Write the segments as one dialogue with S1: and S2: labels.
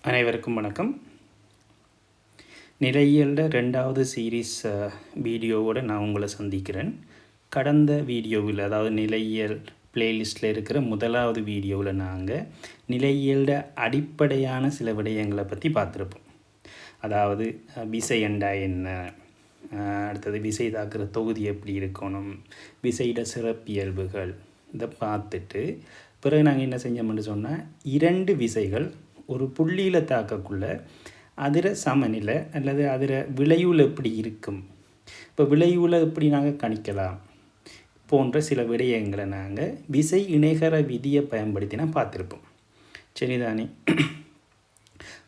S1: அனைவருக்கும் வணக்கம். நிலையியல்ல 2வது சீரீஸ் வீடியோவோடு நான் உங்களை சந்திக்கிறேன். கடந்த வீடியோவில், அதாவது நிலையியல் பிளேலிஸ்ட்டில் இருக்கிற 1வது வீடியோவில் நாங்கள் நிலையியல்ட அடிப்படையான சில விடயங்களை பற்றி பார்த்துருப்போம். அதாவது விசை என்றா என்ன, அடுத்தது விசை தாக்குற தொகுதி எப்படி இருக்கணும், விசையிட சிறப்பியல்புகள், இதை பார்த்துட்டு பிறகு நாங்கள் என்ன செஞ்சோம்னு சொன்னால் 2 விசைகள் ஒரு புள்ளியில் தாக்கக்குள்ள அதில் சமநிலை அல்லது அதில் விளைவுல எப்படி இருக்கும், இப்போ விளைவுல எப்படி நாங்கள் கணிக்கலாம் போன்ற சில விடயங்களை நாங்கள் விசை இணைகர விதியை பயன்படுத்தினா பார்த்துருப்போம். சரிதானே?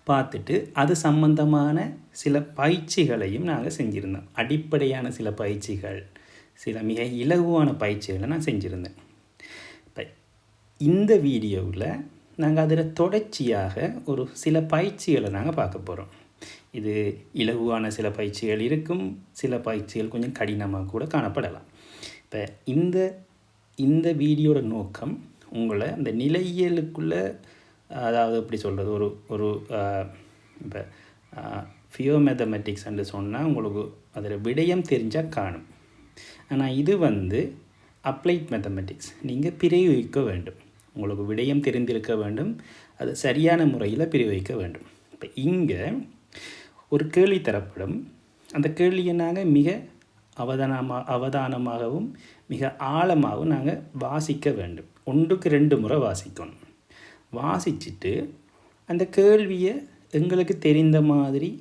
S1: பார்த்துட்டு அது சம்பந்தமான சில பயிற்சிகளையும் நாங்கள் செஞ்சுருந்தோம். அடிப்படையான சில பயிற்சிகள், சில மிக இலகுவான பயிற்சிகளை நான் செஞ்சுருந்தேன். இப்போ இந்த வீடியோவில் நாங்கள் அதில் தொடர்ச்சியாக ஒரு சில பயிற்சிகளை நாங்கள் பார்க்க போகிறோம். இது இலகுவான சில பயிற்சிகள் இருக்கும், சில பயிற்சிகள் கொஞ்சம் கடினமாக கூட காணப்படலாம். இப்போ இந்த வீடியோட நோக்கம் உங்களை அந்த நிலையியலுக்குள்ளே, அதாவது எப்படி சொல்கிறது, ஒரு இப்போ ஃபியோமேத்தமெட்டிக்ஸ் என்று சொன்னால் உங்களுக்கு அதில் விடயம் தெரிஞ்சால் காணும். ஆனால் இது அப்ளைட் மேத்தமெட்டிக்ஸ், நீங்கள் பிரயோகிக்க வேண்டும். உங்களுக்கு விடயம் தெரிந்திருக்க வேண்டும், அது சரியான முறையில் பிரயோகிக்க வேண்டும். இப்போ இங்கே ஒரு கேள்வி தரப்படும். அந்த கேள்வியை நாங்கள் மிக அவதானமாகவும் மிக ஆழமாகவும் நாங்கள் வாசிக்க வேண்டும். 1க்கு 2 முறை வாசிக்கணும். வாசிச்சுட்டு அந்த கேள்வியை எங்களுக்கு தெரிந்த மாதிரி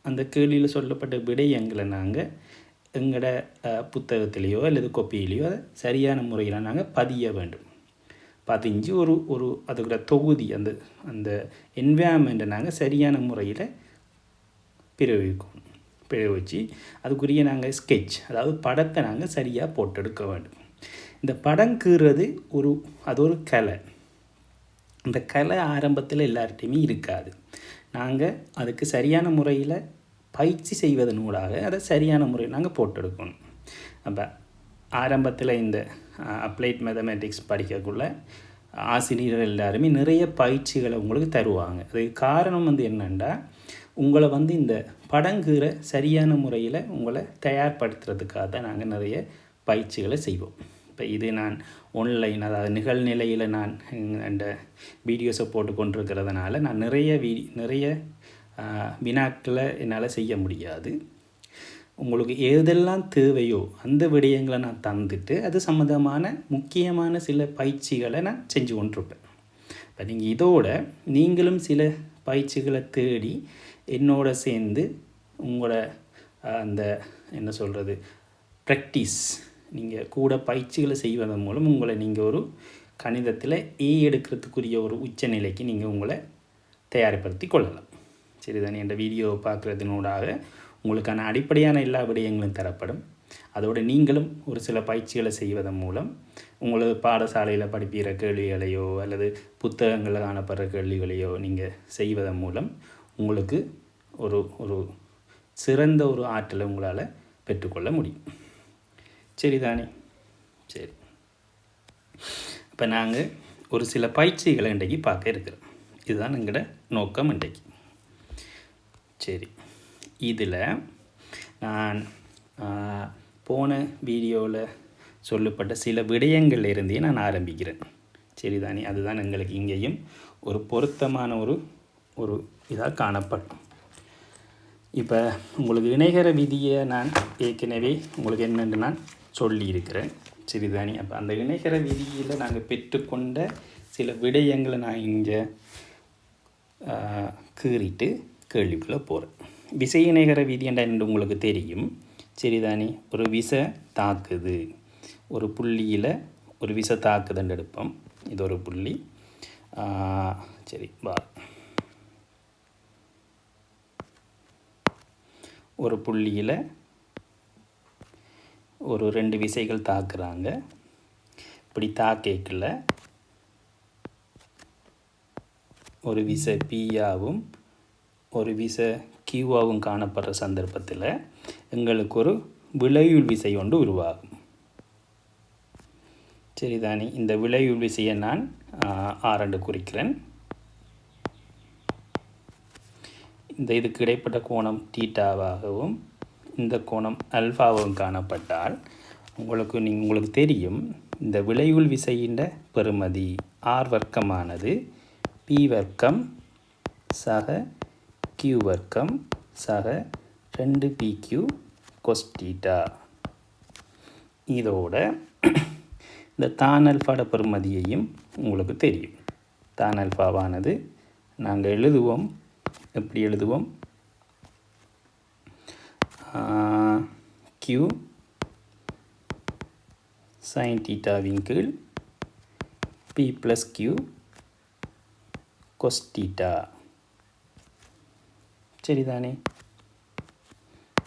S1: அந்த கேள்வியில் சொல்லப்பட்ட விடயங்களை நாங்கள் எங்களோட புத்தகத்திலேயோ அல்லது கொப்பியிலையோ அதை சரியான முறையில் நாங்கள் பதிய வேண்டும். பதிஞ்சு ஒரு அதுக்கூட தொகுதி, அந்த என்வாயன்மெண்ட்டை நாங்கள் சரியான முறையில் பிரயோகிச்சு அதுக்குரிய நாங்கள் ஸ்கெட்ச், அதாவது படத்தை நாங்கள் சரியாக போட்டெடுக்க வேண்டும். இந்த படம் கீறது அது ஒரு கலை. இந்த கலை ஆரம்பத்தில் எல்லார்ட்டையுமே இருக்காது. நாங்கள் அதுக்கு சரியான முறையில் பயிற்சி செய்வதனூடாக அதை சரியான முறையில் நாங்கள் போட்டெடுக்கணும். அப்போ ஆரம்பத்தில் இந்த அப்ளைட் மேத்தமேட்டிக்ஸ் படிக்கக்குள்ள ஆசிரியர்கள் எல்லாருமே நிறைய பயிற்சிகளை உங்களுக்கு தருவாங்க. அதுக்கு காரணம் என்னென்னா, உங்களை இந்த படங்குற சரியான முறையில் உங்களை தயார்படுத்துறதுக்காக தான் நாங்கள் நிறைய பயிற்சிகளை செய்வோம். இப்போ இது நான் ஆன்லைன், அதாவது நிகழ்நிலையில் நான் அந்த வீடியோஸை போட்டு கொண்டிருக்கிறதுனால நான் நிறைய வினாக்களை என்னால் செய்ய முடியாது. உங்களுக்கு எதெல்லாம் தேவையோ அந்த விடயங்களை நான் தந்துட்டு அது சம்மந்தமான முக்கியமான சில பயிற்சிகளை நான் செஞ்சு கொண்டிருப்பேன். இப்போ நீங்களும் சில பயிற்சிகளை தேடி என்னோட சேர்ந்து உங்களோட அந்த என்ன சொல்கிறது ப்ராக்டிஸ், நீங்கள் கூட பயிற்சிகளை செய்வதன் மூலம் உங்களை நீங்கள் ஒரு கணிதத்தில் எடுக்கிறதுக்குரிய ஒரு உச்சநிலைக்கு நீங்கள் உங்களை தயார்படுத்தி கொள்ளலாம். சரிதானே? என்ற வீடியோவை பார்க்குறதுனூடாக உங்களுக்கான அடிப்படையான எல்லா விடயங்களும் தரப்படும். அதோடு நீங்களும் ஒரு சில பயிற்சிகளை செய்வதன் மூலம் உங்களது பாடசாலையில் படிப்பிக்கிற கேள்விகளையோ அல்லது புத்தகங்களில் காணப்படுற கேள்விகளையோ நீங்கள் செய்வதன் மூலம் உங்களுக்கு ஒரு சிறந்த ஒரு ஆற்றலை உங்களால் பெற்றுக்கொள்ள முடியும். சரிதானே? சரி, இப்போ நாங்கள் ஒரு சில பயிற்சிகளை இன்றைக்கு பார்க்க இருக்கிறோம். இதுதான் எங்களோட நோக்கம் இன்றைக்கு. சரி, இதில் நான் போன வீடியோவில் சொல்லப்பட்ட சில விடயங்கள் இருந்தே நான் ஆரம்பிக்கிறேன். சரிதானே? அதுதான் எங்களுக்கு இங்கேயும் ஒரு பொருத்தமான ஒரு இதாக காணப்படும். இப்போ உங்களுக்கு இணைகர விதியை நான் ஏற்கனவே உங்களுக்கு என்னென்று நான் சொல்லியிருக்கிறேன். சரிதானே? அப்போ அந்த இணைகர விதியில் நாங்கள் பெற்றுக்கொண்ட சில விடயங்களை நான் இங்கே கீறிட்டு கேள்விக்குள்ளே போகிறேன். விசை இணைகர விதி என்று உங்களுக்கு தெரியும். சரிதானே? ஒரு விசை தாக்குது, ஒரு புள்ளியில் ஒரு விசை தாக்குதுன்னு எடுப்போம். இது ஒரு புள்ளி. சரி, ஒரு புள்ளியில் ஒரு 2 விசைகள் தாக்குறாங்க. இப்படி தாக்கல ஒரு விசை பியாவும் ஒரு விசை கியூவாகவும் காணப்படுற சந்தர்ப்பத்தில் எங்களுக்கு ஒரு விளையுள் விசை ஒன்று உருவாகும். சரிதானே? இந்த விளையுள் விசையை நான் R குறிக்கிறேன். இந்த இதுக்கு இடைப்பட்ட கோணம் தீட்டாவாகவும் இந்த கோணம் அல்ஃபாவும் காணப்பட்டால் உங்களுக்கு தெரியும் இந்த விளைவுள் விசையின் பெறுமதி ஆர் வர்க்கமானது பி வர்க்கம் சக கியூ வர்க்கம் சக 2pq கொஸ் தீட்டா. இதோட இந்த தான் அல்ஃபாட பெறுமதியையும் உங்களுக்கு தெரியும். தான் அல்ஃபாவானது நாங்கள் எழுதுவோம். எப்படி எழுதுவோம்? q sin தீட்டாவின் கீழ் p + q cos தீட்டா. சரிதானே?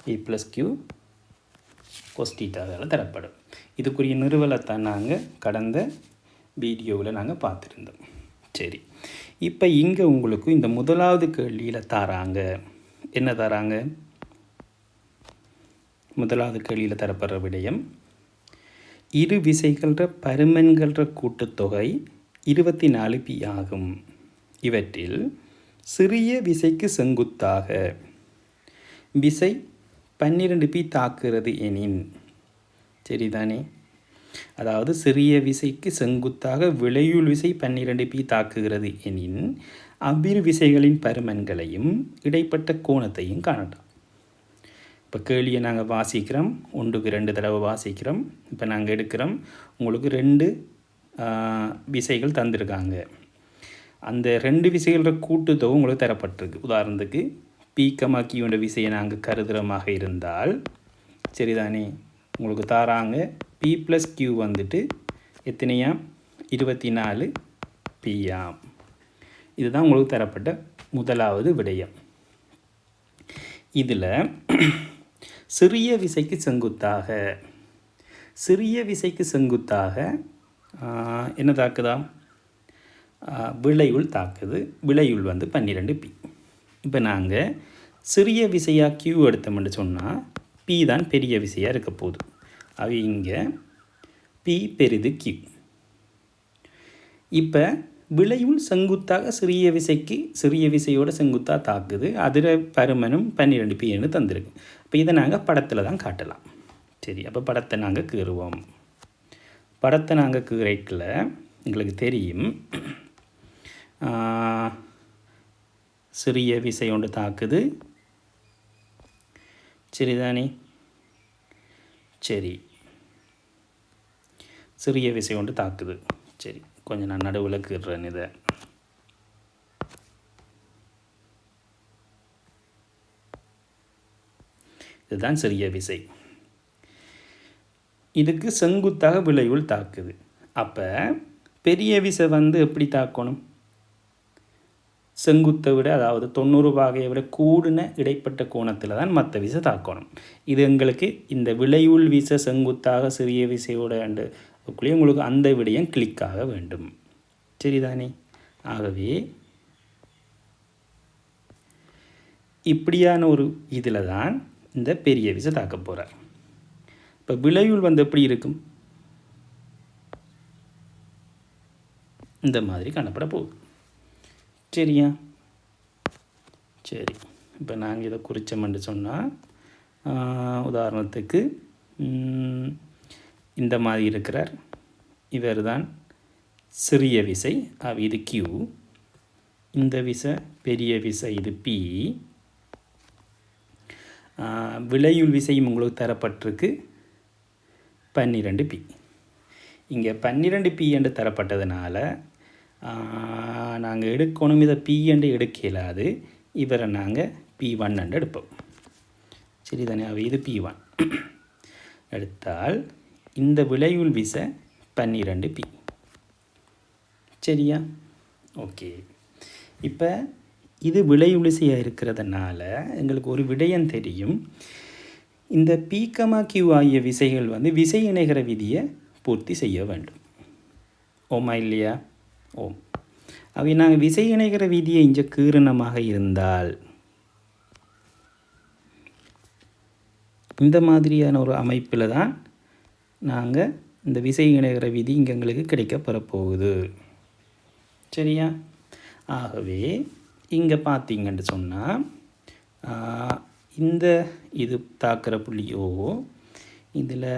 S1: p + q cos தீட்டாவால் தரப்படும். இதுக்குரிய நிறுவலத்தான் நாங்கள் கடந்த வீடியோவில் நாங்கள் பார்த்துருந்தோம். சரி, இப்போ இங்கே உங்களுக்கு இந்த முதலாவது கேள்வியில் தராங்க. என்ன தராங்க? முதலாவது கேள்வியில் தரப்படுற விடயம் இரு விசைகள பருமன்கள கூட்டுத்தொகை 24p ஆகும். இவற்றில் சிறிய விசைக்கு செங்குத்தாக விசை 12p தாக்குகிறது எனின். சரிதானே? அதாவது சிறிய விசைக்கு செங்குத்தாக விளையுள் விசை 12p தாக்குகிறது எனின் அவ்விரு விசைகளின் பருமன்களையும் இடைப்பட்ட கோணத்தையும் காணலாம். இப்போ கேள்வியை நாங்கள் வாசிக்கிறோம். 1க்கு 2 தடவை வாசிக்கிறோம். இப்போ நாங்கள் எடுக்கிறோம். உங்களுக்கு 2 விசைகள் தந்திருக்காங்க. அந்த 2 விசைகளோட கூட்டுத்தொகை உங்களுக்கு தரப்பட்டிருக்கு. உதாரணத்துக்கு பீக்கமாக்கியோட விசையை நாங்கள் கருதுகிறமாக இருந்தால், சரிதானே, உங்களுக்கு தாராங்க p + q வந்துட்டு எத்தனையாம்? 24p ஆம். இதுதான் உங்களுக்கு தரப்பட்ட முதலாவது விடயம். இதில் சிறிய விசைக்கு செங்குத்தாக என்ன தாக்குதா? விளையுள் தாக்குது. விளையுள் வந்து 12p. இப்போ நாங்கள் சிறிய விசையாக q எடுத்தோம்னு சொன்னால் p தான் பெரிய விசையாக இருக்க போகுது. அது இங்கே p பெரிது q. இப்போ விளையுள் செங்குத்தாக சிறிய விசையோட செங்குத்தாக தாக்குது. அதில் பருமனும் 12p என்று தந்திருக்கு. இப்போ இதை நாங்கள் படத்தில் தான் காட்டலாம். சரி, அப்போ படத்தை நாங்கள் கீறுவோம். படத்தை நாங்கள் கீரைக்கில் எங்களுக்கு தெரியும் சிறிய விசை ஒன்று தாக்குது. சரிதானே? சரி, சிறிய விசை ஒன்று தாக்குது. சரி, கொஞ்சம் நான் நடுவில் கீறுறேன். இதை இதுதான் சிறிய விசை. இதுக்கு செங்குத்தாக விளைவுள் தாக்குது. அப்போ பெரிய விசை வந்து எப்படி தாக்கணும்? செங்குத்தை விட, அதாவது 90 பாகையை விட கூடின இடைப்பட்ட கோணத்தில் தான் மற்ற விசை தாக்கணும். இது எங்களுக்கு இந்த விளைவுள் விசை செங்குத்தாக சிறிய விசையோட உங்களுக்கு அந்த விடயம் கிளிக்காக வேண்டும். சரிதானே? ஆகவே இப்படியான ஒரு இதில் தான் இந்த பெரிய விசை தாக்க போகிறார். இப்போ விளைவுள் வந்து எப்படி இருக்கும்? இந்த மாதிரி காணப்பட போகுது. சரியா? சரி, இப்போ நாங்கள் இதை குறித்தோம்னு சொன்னால், உதாரணத்துக்கு இந்த மாதிரி இருக்கிறார். இவர் தான் சிறிய விசை, இது q. இந்த விசை பெரிய விசை, இது p. விளையுள் விசையும் உங்களுக்கு தரப்பட்டிருக்கு 12p. இங்கே 12p என்று தரப்பட்டதுனால நாங்கள் எடுக்கணும். இதை p என்று எடுக்க இயலாது. இவரை நாங்கள் p1 என்று எடுப்போம். சரிதானே? இது p1 எடுத்தால் இந்த விளைவுள் விசை 12p. சரியா? ஓகே. இப்போ இது விளைவுள் விசையாக இருக்கிறதுனால எங்களுக்கு ஒரு விடயம் தெரியும். இந்த p, q ஆகிய விசைகள் வந்து விசை இணைகர விதியை பூர்த்தி செய்ய வேண்டும். ஓமா இல்லையா? ஓம். அவை நாங்கள் விசை இணைகர விதியை இங்கே கீரணமாக இருந்தால் இந்த மாதிரியான ஒரு அமைப்பில் தான் நாங்கள் இந்த விசை இணைகர விதி இங்கே எங்களுக்கு கிடைக்கப்பெற போகுது. சரியா? ஆகவே இங்கே பார்த்தீங்கன்னு சொன்னால் இந்த இது தாக்குற புள்ளியோ இதில்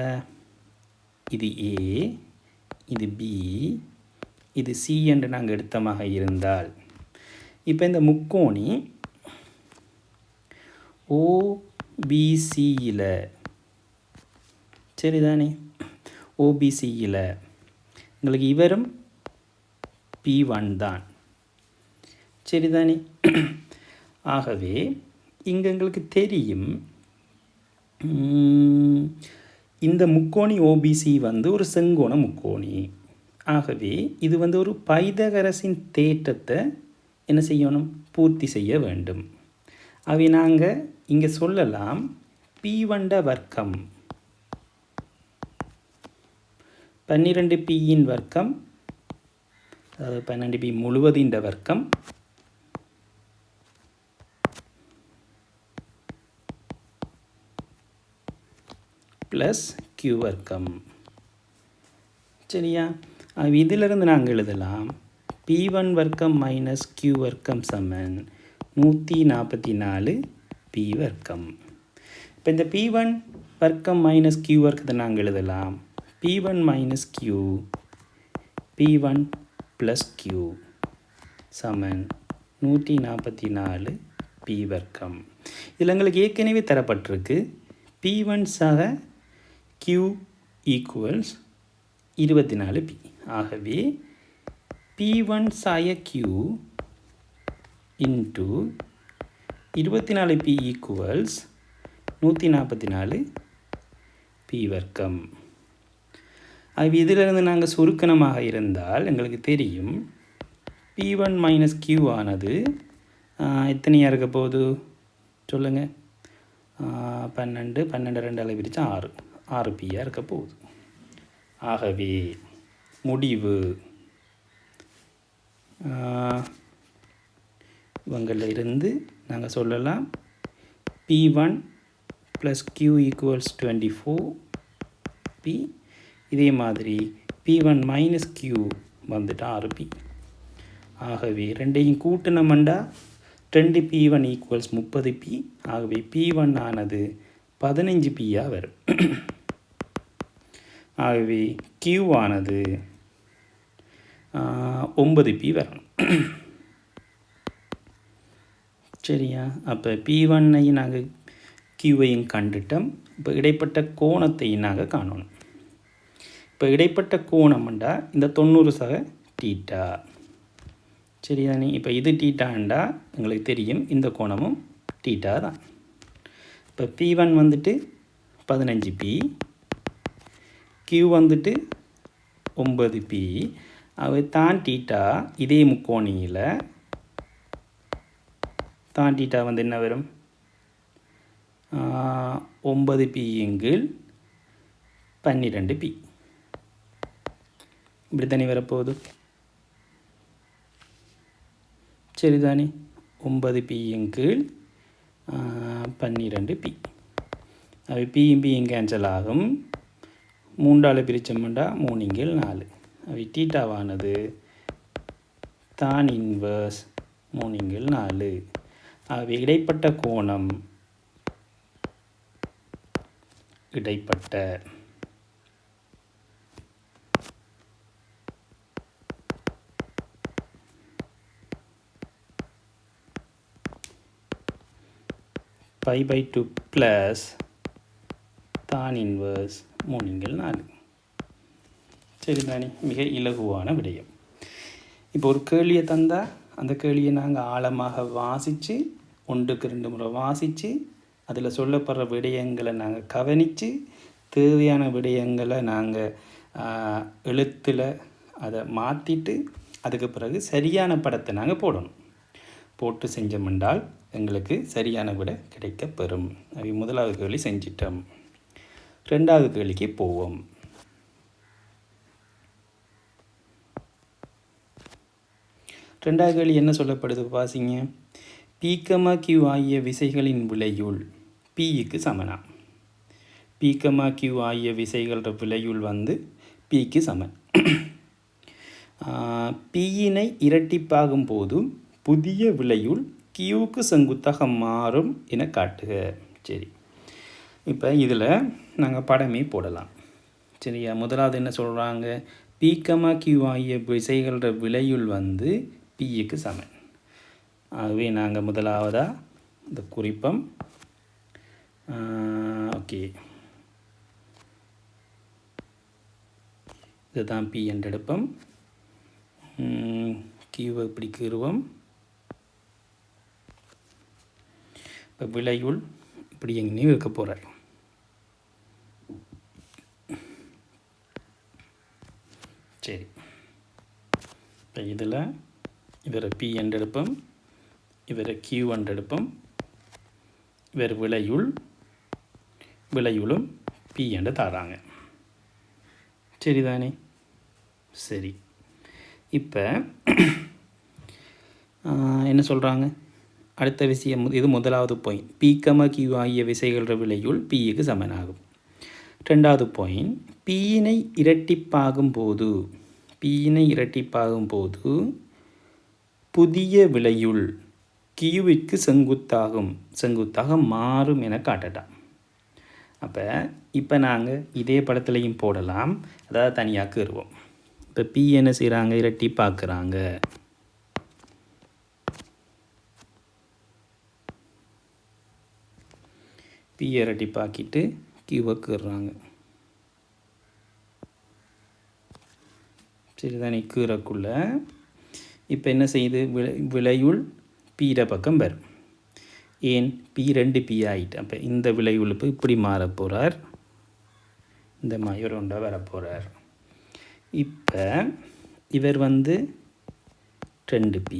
S1: இது ஏ, இது பி, இது சி என்று நாங்கள் எடுத்தமாக இருந்தால் இப்போ இந்த முக்கோணி ஓபிசியில் சரிதானே, ஓபிசியில் எங்களுக்கு இவரும் P1 தான் சரிதானே. ஆகவே இங்கே எங்களுக்கு தெரியும் இந்த முக்கோணி ஓபிசி வந்து ஒரு செங்கோண முக்கோணி. ஆகவே இது வந்து ஒரு பைதகரஸின் தேற்றத்தை என்ன செய்யணும், பூர்த்தி செய்ய வேண்டும். அவை நாங்கள் இங்கே சொல்லலாம் P1 வர்க்கம் 12Pயின் வர்க்கம், அதாவது 12P முழுவதின் வர்க்கம் ப்ளஸ் Q வர்க்கம் சரியா. இதிலிருந்து நாங்கள் எழுதலாம் P1 வர்க்கம் மைனஸ் Q வர்க்கம் சமன் 144 P வர்க்கம். இப்போ இந்த P1 வர்க்கம் மைனஸ் Q வர்க்கத்தை நாங்கள் எழுதலாம் P1 minus Q P1 plus Q சமன் 144 P வர்க்கம். இதில் எங்களுக்கு ஏற்கனவே தரப்பட்டிருக்கு P1 சக Q ஈக்குவல்ஸ் 24P. ஆகவே P1 சாய Q into 24P equals 144 P வர்க்கம். அது இதிலிருந்து நாங்கள் சுருக்கணமாக இருந்தால் எங்களுக்கு தெரியும் P1 மைனஸ் Q ஆனது எத்தனையாக இருக்க போகுது சொல்லுங்கள், 12 2 பிரித்தா 6Pயாக இருக்க போகுது. ஆகவே முடிவு இவங்களில் இருந்து நாங்கள் சொல்லலாம் P1 plus Q equals 24P. இதே மாதிரி P1 மைனஸ் Q வந்துட்டு 6P. ஆகவே ரெண்டையும் கூட்டினோம்னா 2P1 ஈக்குவல்ஸ் 30P. ஆகவே P1 ஆனது 15Pயாக வரும். ஆகவே Q ஆனது 9P வரணும் சரியா. அப்போ P1ஐயும் நாங்கள் Qவையும் கண்டுட்டோம். இப்போ இடைப்பட்ட கோணத்தையும் நாங்கள் காணணும். இப்போ இடைப்பட்ட கோணம்ண்டா இந்த 90 சக தீட்டா சரிதானே. இப்போ இது தீட்டாண்டா எங்களுக்கு தெரியும் இந்த கோணமும் தீட்டா தான். இப்போ P1 வந்துட்டு 15P, Q வந்துட்டு 9P. அவை தான் தீட்டா இதே முக்கோணியில் தான் தீட்டா வந்து என்ன வரும் 9P எங்கில் 12P இப்படி தானே வரப்போகுது சரிதானே. 9P எங்கில் 12P. அவை பியும் பியும் கேன்சல் ஆகும். 3ஆல் பிரிச்சோம்னா 3 4. அவை தீட்டாவானது தான் இன்வர்ஸ் 3 4. அவை இடைப்பட்ட கோணம் இடைப்பட்ட π/2 ப்ளஸ் தான் இன்வர்ஸ் 3 4 சரிதானே. மிக இலகுவான விடயம். இப்போ ஒரு கேள்வியை தந்தால் அந்த கேள்வியை நாங்கள் ஆழமாக வாசித்து 1க்கு 2 முறை வாசித்து அதில் சொல்லப்படுற விடயங்களை நாங்கள் கவனித்து தேவையான விடயங்களை நாங்கள் எழுத்தில் அதை மாற்றிட்டு அதுக்கு பிறகு சரியான படத்தை நாங்கள் போடணும். போட்டு செஞ்சோம்னால் எங்களுக்கு சரியான விட கிடைக்கப்பெறும். அது முதலாவது கேள்வி செஞ்சிட்டோம். 2வது கேள்விக்கு போவோம். 2வது கேள்வி என்ன சொல்லப்படுது வாசிங்க. P, Q ஆகிய விசைகளின் விளையுள் Pக்கு சமனா. P, Q ஆகிய விசைகளோட விளையுள் வந்து Pக்கு சமன். Pயினை இரட்டிப்பாகும் போது புதிய விளையுள் கியூக்கு செங்குத்தாக மாறும் என காட்டுக. சரி, இப்போ இதில் நாங்கள் படமே போடலாம். சரியா? முதலாவது என்ன சொல்கிறாங்க, பி கமா கியூ ஆகிய விசைகளோட விலையுள் வந்து பிக்கு சமன். ஆகவே நாங்கள் முதலாவதாக இந்த குறிப்பம் ஓகே, இதுதான் பி என்று எடுப்போம். கியூவை இப்படி கீறுவோம். இப்போ விலையுள் இப்படி எங்கேயும் இருக்க போகிறார். சரி, இப்போ இதில் இவரை பி என்று எடுப்போம், இவரை கியூ என்று எடுப்போம். இவர் விலையுளும் பி என்று தராங்க. சரிதானே? சரி, இப்போ என்ன சொல்கிறாங்க, அடுத்த விஷயம், இது முதலாவது பாயிண்ட். பி கமா கியூ ஆகிய விசைகளோட விலையுள் பிக்கு சமனாகும். ரெண்டாவது பாயிண்ட், பியினை இரட்டிப்பாகும் போது புதிய விலையுள் கியூவிற்கு செங்குத்தாக மாறும் என காட்டலாம். இப்போ நாங்கள் இதே படத்துலையும் போடலாம், அதாவது தனியாக கீறுவோம். இப்போ பி என்ன செய்கிறாங்க, இரட்டிப்பாக்குறாங்க. பி இரட்டிப்பாக்கிட்டு கியூவை கீறுறாங்க. சரிதானே? கீறக்குள்ள இப்போ என்ன செய்யுது, விலையுள் பீர பக்கம் வரும். ஏன், பி 2 ஆகிட்டு. அப்போ இந்த விலையுள் இப்போ இப்படி மாறப்போகிறார், இந்த மாதிரி ஒரு ஒன்றாக வரப்போகிறார். இப்போ இவர் வந்து 2p,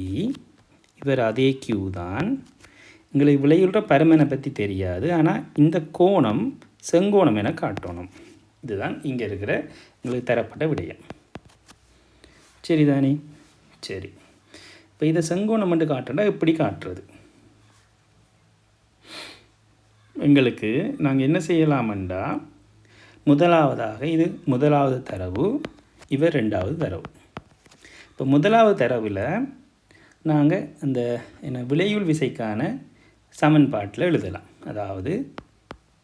S1: இவர் அதே கியூ தான். எங்களுக்கு விலையுள்ள பருமனை பற்றி தெரியாது, ஆனால் இந்த கோணம் செங்கோணம் என காட்டணும். இதுதான் இங்கே இருக்கிற எங்களுக்கு தரப்பட்ட விடயம். சரிதானே? சரி, இப்போ இதை செங்கோணம் மட்டும் காட்டுறா எப்படி காட்டுறது? எங்களுக்கு நாங்கள் என்ன செய்யலாமண்டா, முதலாவதாக இது முதலாவது தரவு, இவர் ரெண்டாவது தரவு. இப்போ முதலாவது தரவில் நாங்கள் அந்த விலையுள் விசைக்கான சமன்பாட்டில் எழுதலாம். அதாவது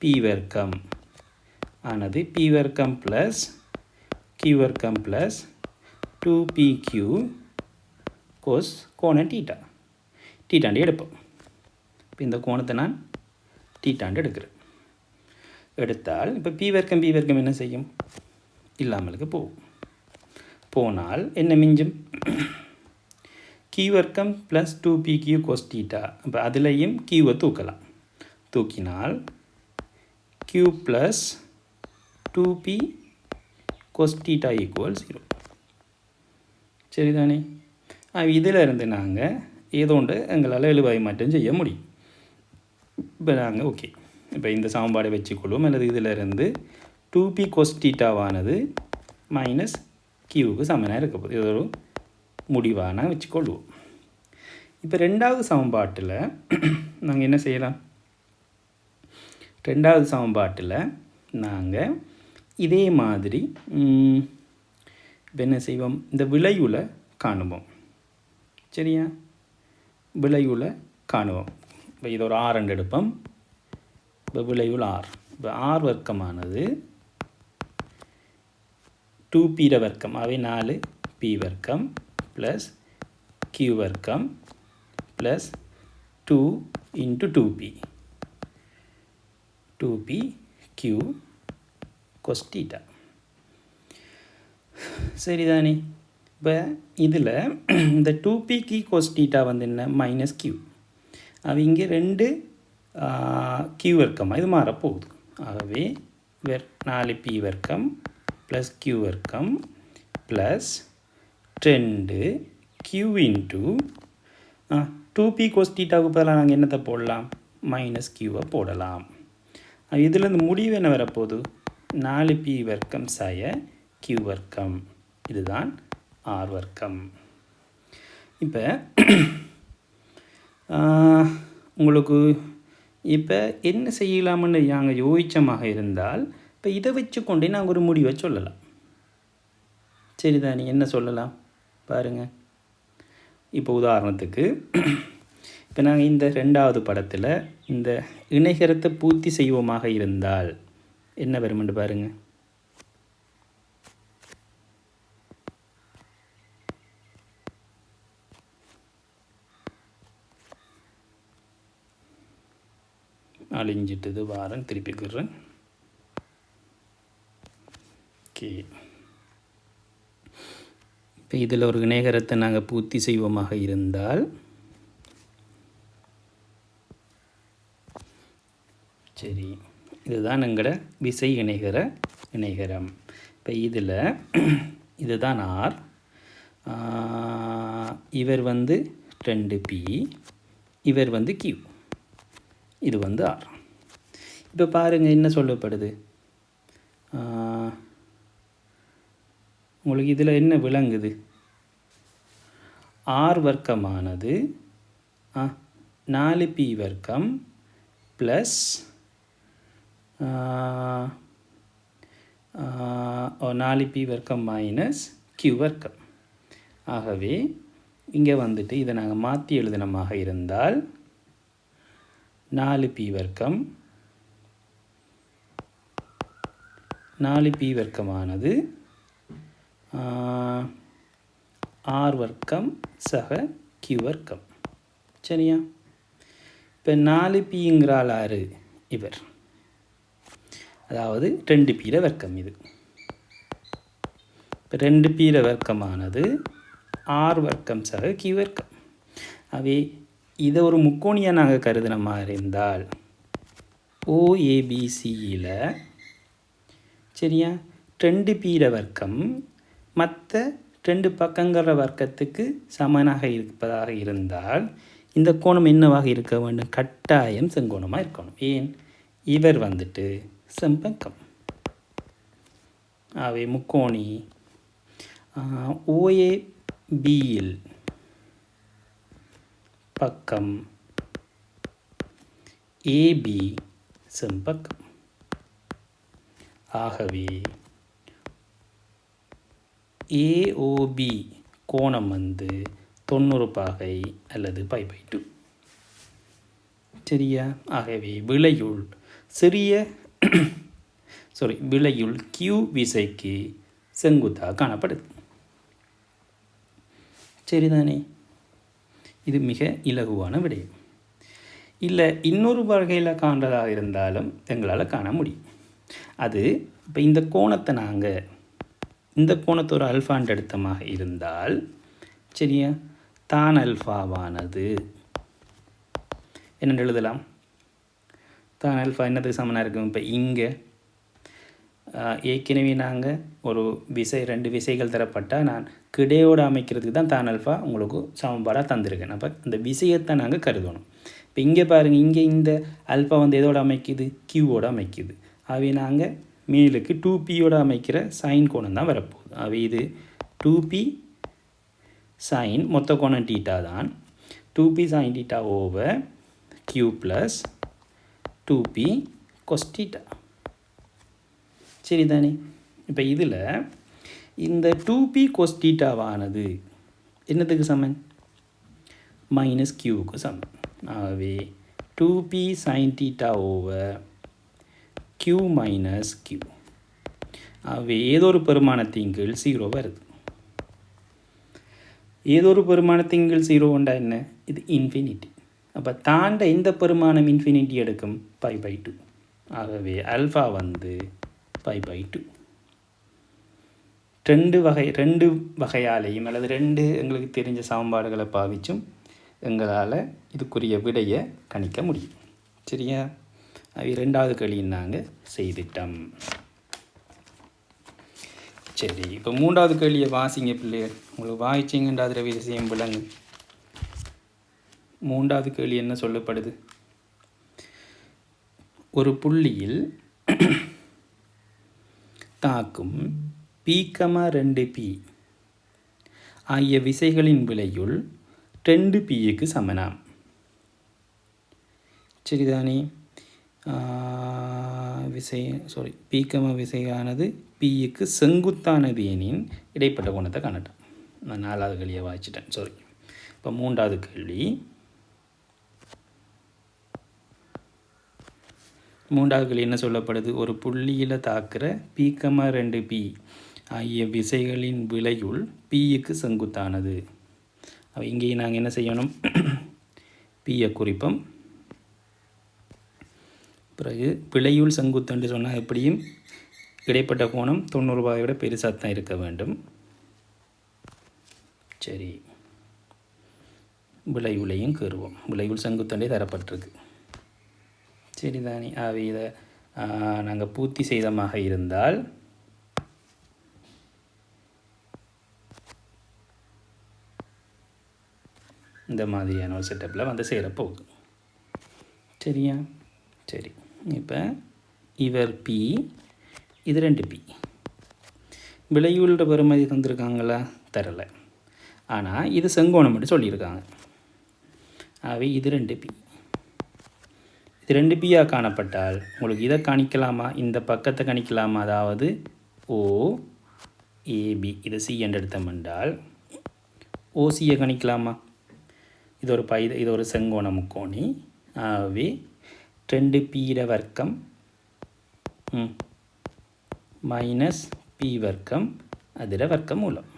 S1: பி வர்க்கம் ஆனது பி வர்க்கம் ப்ளஸ் கியூ வர்க்கம் ப்ளஸ் 2pq கோஸ் கோணம் டீட்டாண்டு எடுப்போம். இப்போ இந்த கோணத்தை நான் டீட்டாண்டு எடுத்தால் இப்போ பி வர்க்கம் என்ன செய்யும், இல்லாமலுக்கு போனால் என்ன மிஞ்சும், கியூ வர்க்கம் ப்ளஸ் 2pq கோஸ் டீட்டா. அப்போ அதுலேயும் கியூவை தூக்கினால் q ப்ளஸ் 2p கோஸ் டீட்டா ஈக்குவல் 0. சரிதானே? இதில் இருந்து நாங்கள் ஏதோ ஒன்று எங்களால் எழுவாய் மாற்றம் செய்ய முடியும். இப்போ நாங்கள் ஓகே, இப்போ இந்த சமன்பாடை வச்சுக்கொள்வோம். அல்லது இதில் இருந்து 2p கோஸ் டீட்டாவானது மைனஸ் கியூவுக்கு சமனாக இருக்க போகுது. இது ஒரு முடிவாக வச்சுக்கொள்வோம். இப்போ ரெண்டாவது சமன்பாட்டில் நாங்கள் என்ன செய்யலாம், ரெண்டாவது சமன்பாட்டில் நாங்கள் இதே மாதிரி இப்போ என்ன செய்வோம், இந்த விலையுல காணுவோம். சரியா? விலையுல காணுவோம். இப்போ இது ஒரு ஆர் என்று எடுப்போம். இப்போ விலையுள் ஆர். இப்போ ஆர் வர்க்கமானது 2p வர்க்கம், அவை 4p வர்க்கம் ப்ளஸ் கியூ வர்க்கம் plus 2 × 2p q cos theta. சரிதானே? இப்போ இதில் இந்த 2p cos டீட்டா வந்து என்ன, மைனஸ் கியூ. அது இங்கே 2 கியூ வர்க்கமாக இது மாறப்போகுது. ஆகவே 4p வர்க்கம் ப்ளஸ் கியூ வர்க்கம் ப்ளஸ் 2q × 2p cos டீட்டாவுக்கு பதிலாக நாங்கள் என்னத்தை போடலாம், மைனஸ் கியூவை போடலாம். இதில் இந்த முடிவு என்ன வரப்போகுது, 4p வர்க்கம் சய கியூ வர்க்கம். இதுதான் ஆர் வர்க்கம். இப்போ உங்களுக்கு இப்போ என்ன செய்யலாம்னு நாங்கள் யோசிச்சமாக இருந்தால், இப்போ இதை வச்சுக்கொண்டே நாங்கள் ஒரு முடிவை சொல்லலாம். சரிதானே? என்ன சொல்லலாம் பாருங்கள். இப்போ உதாரணத்துக்கு இப்போ நாங்கள் இந்த ரெண்டாவது படத்தில் இந்த இணைகரத்தை பூர்த்தி செய்வோமாக இருந்தால் என்ன வருமென்று பாருங்கள். அழிஞ்சிட்டது வாரம் திருப்பிக்கிறேன். ஓகே, இப்போ இதில் ஒரு இணைகரத்தை நாங்கள் பூர்த்தி செய்வோமாக இருந்தால் சரி, இதுதான் எங்களோட விசை இணைகரம். இப்போ இதில் இதுதான் ஆர், இவர் 2p, இவர் q, இது ஆர். இப்போ பாருங்கள் என்ன சொல்லப்படுது. உங்களுக்கு இதில் என்ன விளங்குது? ஆர் வர்க்கமானது 4p வர்க்கம் ப்ளஸ் 4p வர்க்கம் மைனஸ் q வர்க்கம். ஆகவே இங்கே இதை நாங்கள் மாற்றி எழுதினமாக இருந்தால் 4p வர்க்கம் 4p வர்க்கமானது ஆர் வர்க்கம் சக q வர்க்கம். சரியா? இப்போ 4pங்கிறால் ஆறு இவர், அதாவது 2p வர்க்கம். இது இப்போ 2p வர்க்கமானது ஆர் வர்க்கம் சக q வர்க்கம். அவை இதை ஒரு முக்கோணியாக நாங்கள் கருதின மாதிரி இருந்தால் OABCயில் சரியா 2p வர்க்கம் மற்ற 2 பக்கங்கிற வர்க்கத்துக்கு சமனாக இருப்பதாக இருந்தால் இந்த கோணம் என்னவாக இருக்க வேண்டும்? கட்டாயம் செங்கோணமாக இருக்கணும். ஏன்? இவர் செம்பக்கம். அவை முக்கோணி OABயில் பக்கம் AB செம்பக்கம். ஆகவே AOB கோணம் 90 பாகை அல்லது π/2. சரியா? ஆகவே விளையுள் விளையுள் Q விசைக்கு செங்குத்தாக காணப்படுது. சரிதானே? இது மிக இலகுவான விடயம். இல்லை இன்னொரு வகையில் காண்றதாக இருந்தாலும் எங்களால் காண முடியும். அது இப்போ இந்த கோணத்தை நாங்கள் இந்த கோணத்தை ஒரு அல்ஃபாண்ட் எடுத்தமாக இருந்தால் சரியா, தான் அல்ஃபாவானது என்ன எழுதலாம்? தான் அல்ஃபா என்னதுக்கு சமனாக இருக்கும்? இப்போ இங்கே ஏற்கனவே நாங்கள் ஒரு ரெண்டு விசைகள் தரப்பட்டால் நான் கிடையோடு அமைக்கிறதுக்கு தான் அல்ஃபா உங்களுக்கு சமன்பாடாக தந்திருக்கேன். அப்போ அந்த விசையத்தை நாங்கள் கருதணும். இப்போ இங்கே பாருங்கள், இங்கே இந்த அல்ஃபா எதோடு அமைக்குது? கியூவோடு அமைக்குது. அவை நாங்கள் மேலுக்கு 2pயோடு அமைக்கிற சைன் கோணம் தான் வரப்போகுது. அவை இது 2p சைன் மொத்த கோணம் டீட்டா தான். 2p sine theta over q plus 2p cos theta. சரிதானே? இப்போ இதில் இந்த 2p கொஸ் டீட்டாவானது என்னத்துக்கு சமன்? மைனஸ் க்யூவுக்கு சமன். ஆகவே 2p sin theta over q minus q. ஆகவே ஏதோ ஒரு பெருமானத்தின் கீழ் 0 வருது. ஏதோ ஒரு பெருமானத்தின் கீழ் 0 உண்டா என்ன? இது இன்ஃபினிட்டி. அப்போ தாண்ட எந்த பெருமானம் இன்ஃபினிட்டி எடுக்கும்? π/2. ஆகவே அல்ஃபா π/2. ரெண்டு வகையாலையும் அல்லது எங்களுக்கு தெரிஞ்ச சமன்பாடுகளை பாவிச்சும் எங்களால் இதுக்குரிய விடையை கணிக்க முடியும். சரியா? அது ரெண்டாவது கேள்வியும் நாங்கள் செய்துட்டோம். சரி, இப்போ மூன்றாவது கேள்வியை வாசிங்க பிள்ளைகள். உங்களுக்கு வாய்ச்சிங்கன்ற அதில் விஷயம் விளங்கு. மூன்றாவது கேள்வி என்ன சொல்லப்படுது? ஒரு புள்ளியில் தாக்கும் p,2p ஆகிய விசைகளின் விலையுள் 2pக்கு சமனாம். சரிதானே? p, விசையானது pக்கு செங்குத்தானது எனின் இடைப்பட்ட கோணத்தை காணட்டும். நான் நாலாவது கேள்வியை வாய்ச்சிட்டேன். இப்போ மூன்றாவது கேள்வி. மூன்றாவது கேள்வி என்ன சொல்லப்படுது? ஒரு புள்ளியில் தாக்குற P,2P ஆகிய விசைகளின் விளையுள் Pக்கு செங்குத்தானது. இங்கேயும் நாங்கள் என்ன செய்யணும்? Pயை குறிப்போம். பிறகு விளையுள் செங்குத்துன்னு சொன்னால் எப்படியும் இடைப்பட்ட கோணம் 90 விட பெருசாக தான் இருக்க வேண்டும். சரி, விளைவுலையும் கருவோம். விளைவுள் செங்குத்தண்டே தரப்பட்டிருக்கு. சரிதானே? இதை நாங்கள் பூர்த்தி செய்தமாக இருந்தால் இந்த மாதிரியான ஒரு செட்டப்பில் வந்து சேரப்போகுது. சரியா? சரி, இப்போ இவர் P, இது 2P. விளைவுள்ள பெறுமதி தந்திருக்காங்களா? தரலை. ஆனால் இது செங்கோணம் மட்டும் சொல்லியிருக்காங்க. இது 2P. இது 2Pயாக காணப்பட்டால் உங்களுக்கு இதை கணிக்கலாமா? இந்த பக்கத்தை கணிக்கலாமா? அதாவது OAB, இது C என்று எடுத்தோம்னால் OCயை கணிக்கலாமா? இது ஒரு செங்கோண முக்கோணி. ஆகவே 2P வர்க்கம் மைனஸ் P வர்க்கம் அதில் வர்க்கம் மூலம்.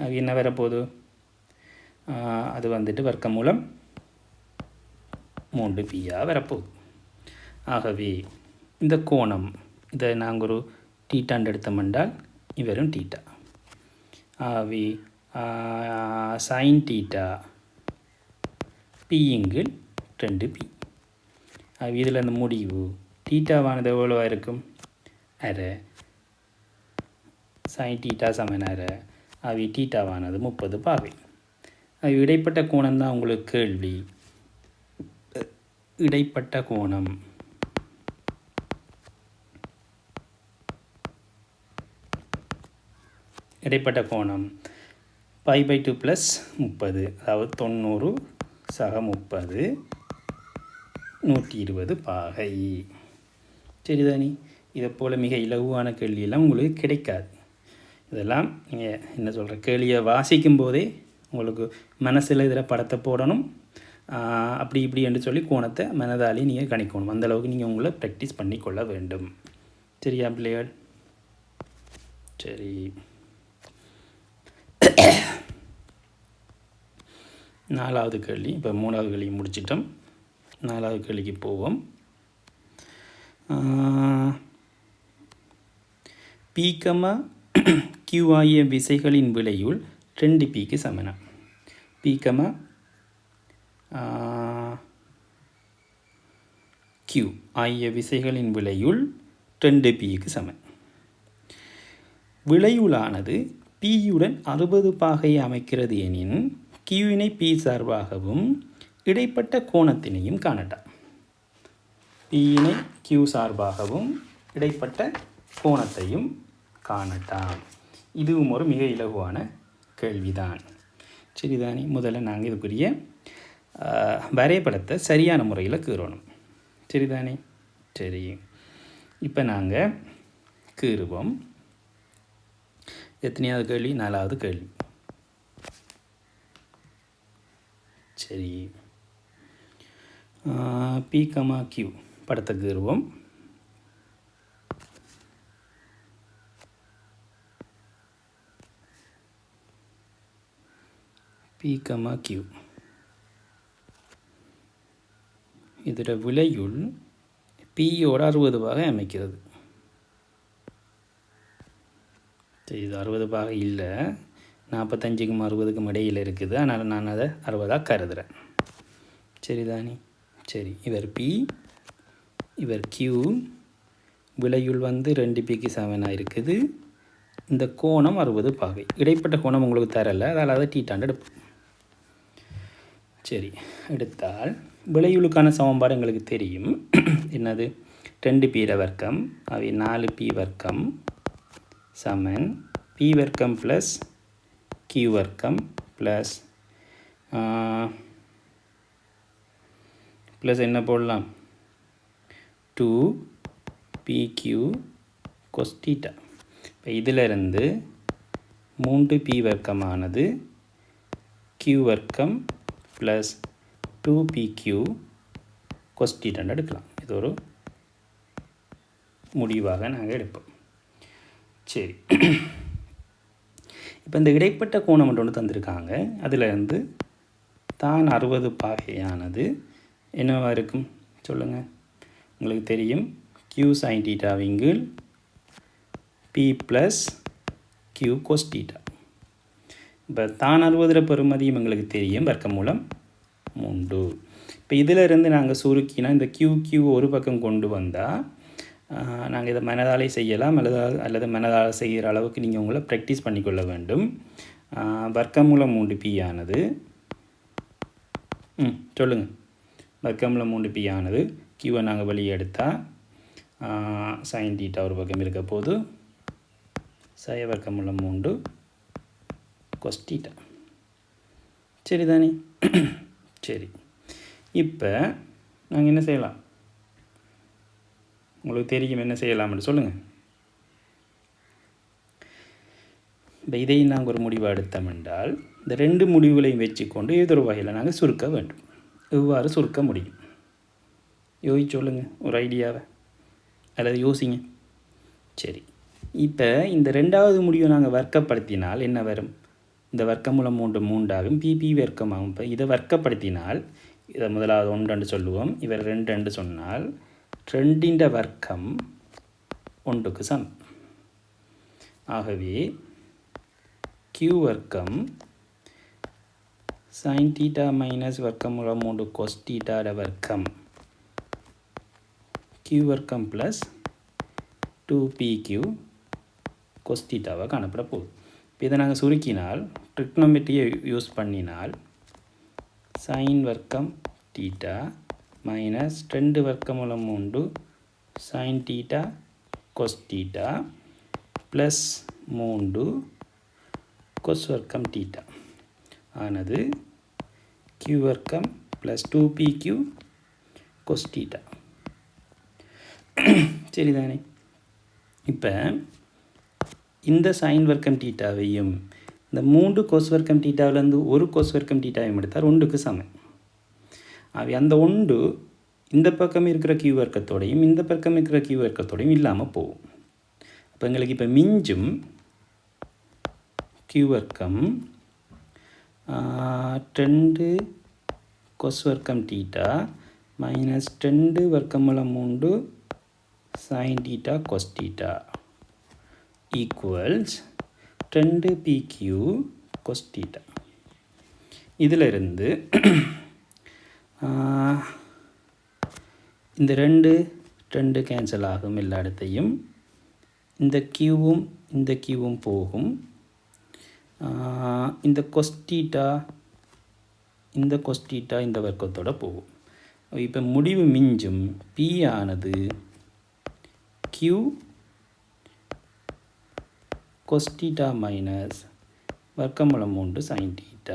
S1: அது என்ன வரப்போகுது? அது வந்துட்டு வர்க்கம் மூலம் 3Pயாக வரப்போகுது. ஆகவே இந்த கோணம் இதை நாங்கள் ஒரு டீட்டாண்டு எடுத்தோம்னால் இவரும் டீட்டா. ஆகவே சைன் டீட்டா P/2P. இதில் அந்த முடிவு டீட்டாவானது எவ்வளோவா இருக்கும்? அரை. சைன் டீட்டா சமன் அரை. டீட்டாவானது 30 பாகை. இடைப்பட்ட கோணம் தான் உங்களுக்கு கேள்வி. இடைப்பட்ட கோணம் π/2 + 30, அதாவது 90 சக 30, 120 பாகை. சரிதானே? இதை போல் மிக இலகுவான கேள்வியெல்லாம் உங்களுக்கு கிடைக்காது. இதெல்லாம் நீங்கள் என்ன சொல்கிற கேள்வியை வாசிக்கும் போதே உங்களுக்கு மனசில் இதில் படத்தை போடணும். அப்படி இப்படி என்று சொல்லி கோணத்தை மனதாலே நீங்கள் கணிக்கணும். அந்தளவுக்கு நீங்கள் உங்களை ப்ராக்டிஸ் பண்ணிக்கொள்ள வேண்டும். சரியா பிள்ளைகள்? சரி, 4வது கேள்வி. இப்போ 3வது கேள்வி முடிச்சிட்டோம். 4வது கேள்விக்கு போவோம். P,Q ஆகிய விசைகளின் விளையுள் 2Pக்கு சமனம். P,Q ஆகிய விசைகளின் விளையுள் 2Pக்கு சமன். விளையுளானது Pயுடன் 60 பாகை அமைக்கிறது எனின் Qவினை P சார்பாகவும் இடைப்பட்ட கோணத்தினையும் காணட்டாம். Pயினை Q சார்பாகவும் இடைப்பட்ட கோணத்தையும் காணட்டாம். இதுவும் ஒரு மிக இலகுவான கேள்விதான். சரிதானே? முதல்ல நாங்கள் இதுக்குரிய வரைபடத்தை சரியான முறையில் கீறணும். சரிதானே? சரி, இப்போ நாங்கள் கீறுவோம். எத்தனையாவது கேள்வி? 4வது கேள்வி. சரி, P,Q படத்தை கீறுவோம். P,Q இதோட விளையுள் Pயோட 60 பாகை அமைக்கிறது. சரி, இது 60 பாகை இல்லை, 45க்கும் 60க்கும் இடையில் இருக்குது. அதனால் நான் அதை 60ஆக கருதுகிறேன். சரிதானே? சரி, இவர் P, இவர் Q. விளையுள் வந்து 2Pக்கு சமனாக இருக்குது. இந்த கோணம் 60 பாகை. இடைப்பட்ட கோணம் உங்களுக்கு தரலை, அதால் அதை டீட்டாண்டு எடுப்போம். சரி, எடுத்தால் விளையுளுக்கான சமன்பாடு எங்களுக்கு தெரியும். என்னது? 2P வர்க்கம் 4P வர்க்கம் சமன் P வர்க்கம் ப்ளஸ் Q வர்க்கம் ப்ளஸ் என்ன போடலாம்? 2PQ cos θ. இப்போ இதிலிருந்து 3P வர்க்கமானது Q வர்க்கம் ப்ளஸ் 2PQ கொஸ் டீட்டான்னு எடுக்கலாம். இது ஒரு முடிவாக நாங்கள் எடுப்போம். சரி, இப்போ இந்த இடைப்பட்ட கோணம் ஒன்று தந்திருக்காங்க. அதில் இருந்து தான் 60 பாகையானது என்னவாக இருக்கும் சொல்லுங்கள். உங்களுக்கு தெரியும், q sin θ p + q cos θ. இப்போ தான் 60 பெறுமதியும் எங்களுக்கு தெரியும், வர்க்கமூலம் 3. இப்போ இதிலிருந்து நாங்கள் சுருக்கினா இந்த q ஒரு பக்கம் கொண்டு வந்தால் நாங்கள் இதை மனதாலே செய்யலாம், அல்லது மனதால் செய்கிற அளவுக்கு நீங்கள் உங்களை ப்ராக்டிஸ் பண்ணிக்கொள்ள வேண்டும். வர்க்கமூலம் 3p ஆனது சொல்லுங்கள். வர்க்கமூலம் 3p ஆனது q நாங்கள் வெளியே எடுத்தால் sin θ ஒரு பக்கம் இருக்க போது சய வர்க்கமூலம் 3 cos θ. சரிதானே? சரி, இப்போ நாங்கள் என்ன செய்யலாம்? உங்களுக்கு தெரியும் என்ன செய்யலாம்னு சொல்லுங்கள். இப்போ இதையும் நாங்கள் ஒரு முடிவாக எடுத்தோம் என்றால் இந்த 2 முடிவுகளையும் வச்சுக்கொண்டு ஏதொரு வகையில் நாங்கள் சுருக்க வேண்டும். எவ்வாறு சுருக்க முடியும் யோசிச்சு சொல்லுங்கள், ஒரு ஐடியாவை அல்லது யோசிங்க. சரி, இப்போ இந்த 2வது முடிவை நாங்கள் வர்க்கப்படுத்தினால் என்ன வரும்? இந்த வர்க்கமூலம் 3 3ஆகும், பிபி வர்க்கமாகும். இப்போ இதை வர்க்கப்படுத்தினால் இதை முதலாவது 1 சொல்லுவோம், இவர் 2 சொன்னால் 2 வர்க்கம் 1க்கு சமம். ஆகவே q வர்க்கம் sin θ மைனஸ் வர்க்கமூலம் 3 cos θ வர்க்கம் q வர்க்கம் ப்ளஸ் 2pq cos θவாக காணப்பட போகுது. இப்போ இதை நாங்கள் சுருக்கினால் ட்ரிக்னோமெட்ரியை யூஸ் பண்ணினால் sin வர்க்கம் θ மைனஸ் 2 வர்க்கமூலம் 3 sin θ cos θ ப்ளஸ் 3 cos வர்க்கம் θ ஆனது q வர்க்கம் ப்ளஸ் 2pq cos θ. சரிதானே? இப்போ இந்த சைன் வர்க்கம் தீட்டாவையும் இந்த 3 cos வர்க்கம் தீட்டாவிலேருந்து ஒரு cos வர்க்கம் தீட்டாவையும் எடுத்தால் 1க்கு சமம். அவை அந்த 1 இந்த பக்கம் இருக்கிற q வர்க்கத்தோடையும் இந்த பக்கம் இருக்கிற q வர்க்கத்தோடையும் இல்லாமல் போகும். அப்போ எங்களுக்கு இப்போ மிஞ்சும் q வர்க்கம் 2 cos வர்க்கம் தீட்டா மைனஸ் 2 வர்க்கமூலம் 3 sin θ cos θ equals 2pq cos θ. இதிலிருந்து இந்த 2 கேன்சல் ஆகும் எல்லா இடத்தையும். இந்த க்யூவும் இந்த க்யூவும் போகும். இந்த cos θ இந்த cos θ இந்த வர்க்கத்தோடு போகும். இப்போ முடிவு மிஞ்சும் p ஆனது q cos θ மைனஸ் வர்க்கமூலம் 3 sin θ.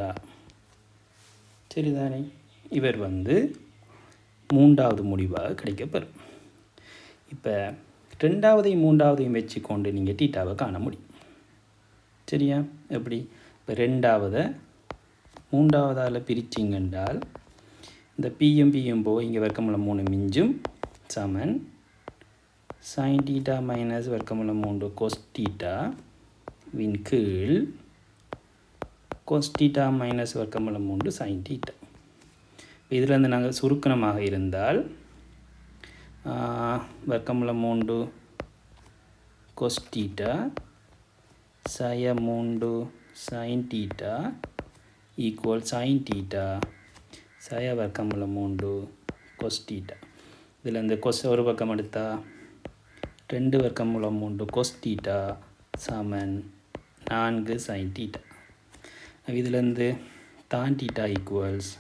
S1: சரிதானே? இவர் 3வது முடிவாக கிடைக்கப்பெறும். இப்போ 2வதையும் 3வதையும் வச்சுக்கொண்டு நீங்கள் தீட்டாவை காண முடியும். சரியா? எப்படி? இப்போ 2வதை 3வதால் பிரிச்சிங்கன்றால் இந்த பியும் போய் இங்கே வர்க்கமூலம் 3 மிஞ்சும் சமன் sin θ மைனஸ் வர்க்கமூலம் 3 cos θ வின் கீழ் cos θ மைனஸ் வர்க்கமூலம் 3 sin θ. இதிலிருந்து நாங்கள் சுருக்கணமாக இருந்தால் வர்க்கமூலம் 3 cos θ சய 3 sin θ ஈக்குவல் sin θ சய வர்க்கமூலம் 3 cos θ. இதில் இந்த கொஸ் ஒரு பக்கம் எடுத்தால் 2 வர்க்கமூலம் 3 cos θ சமன் 4 sin θ. இதிலிருந்து tan θ ஈக்குவல்ஸ்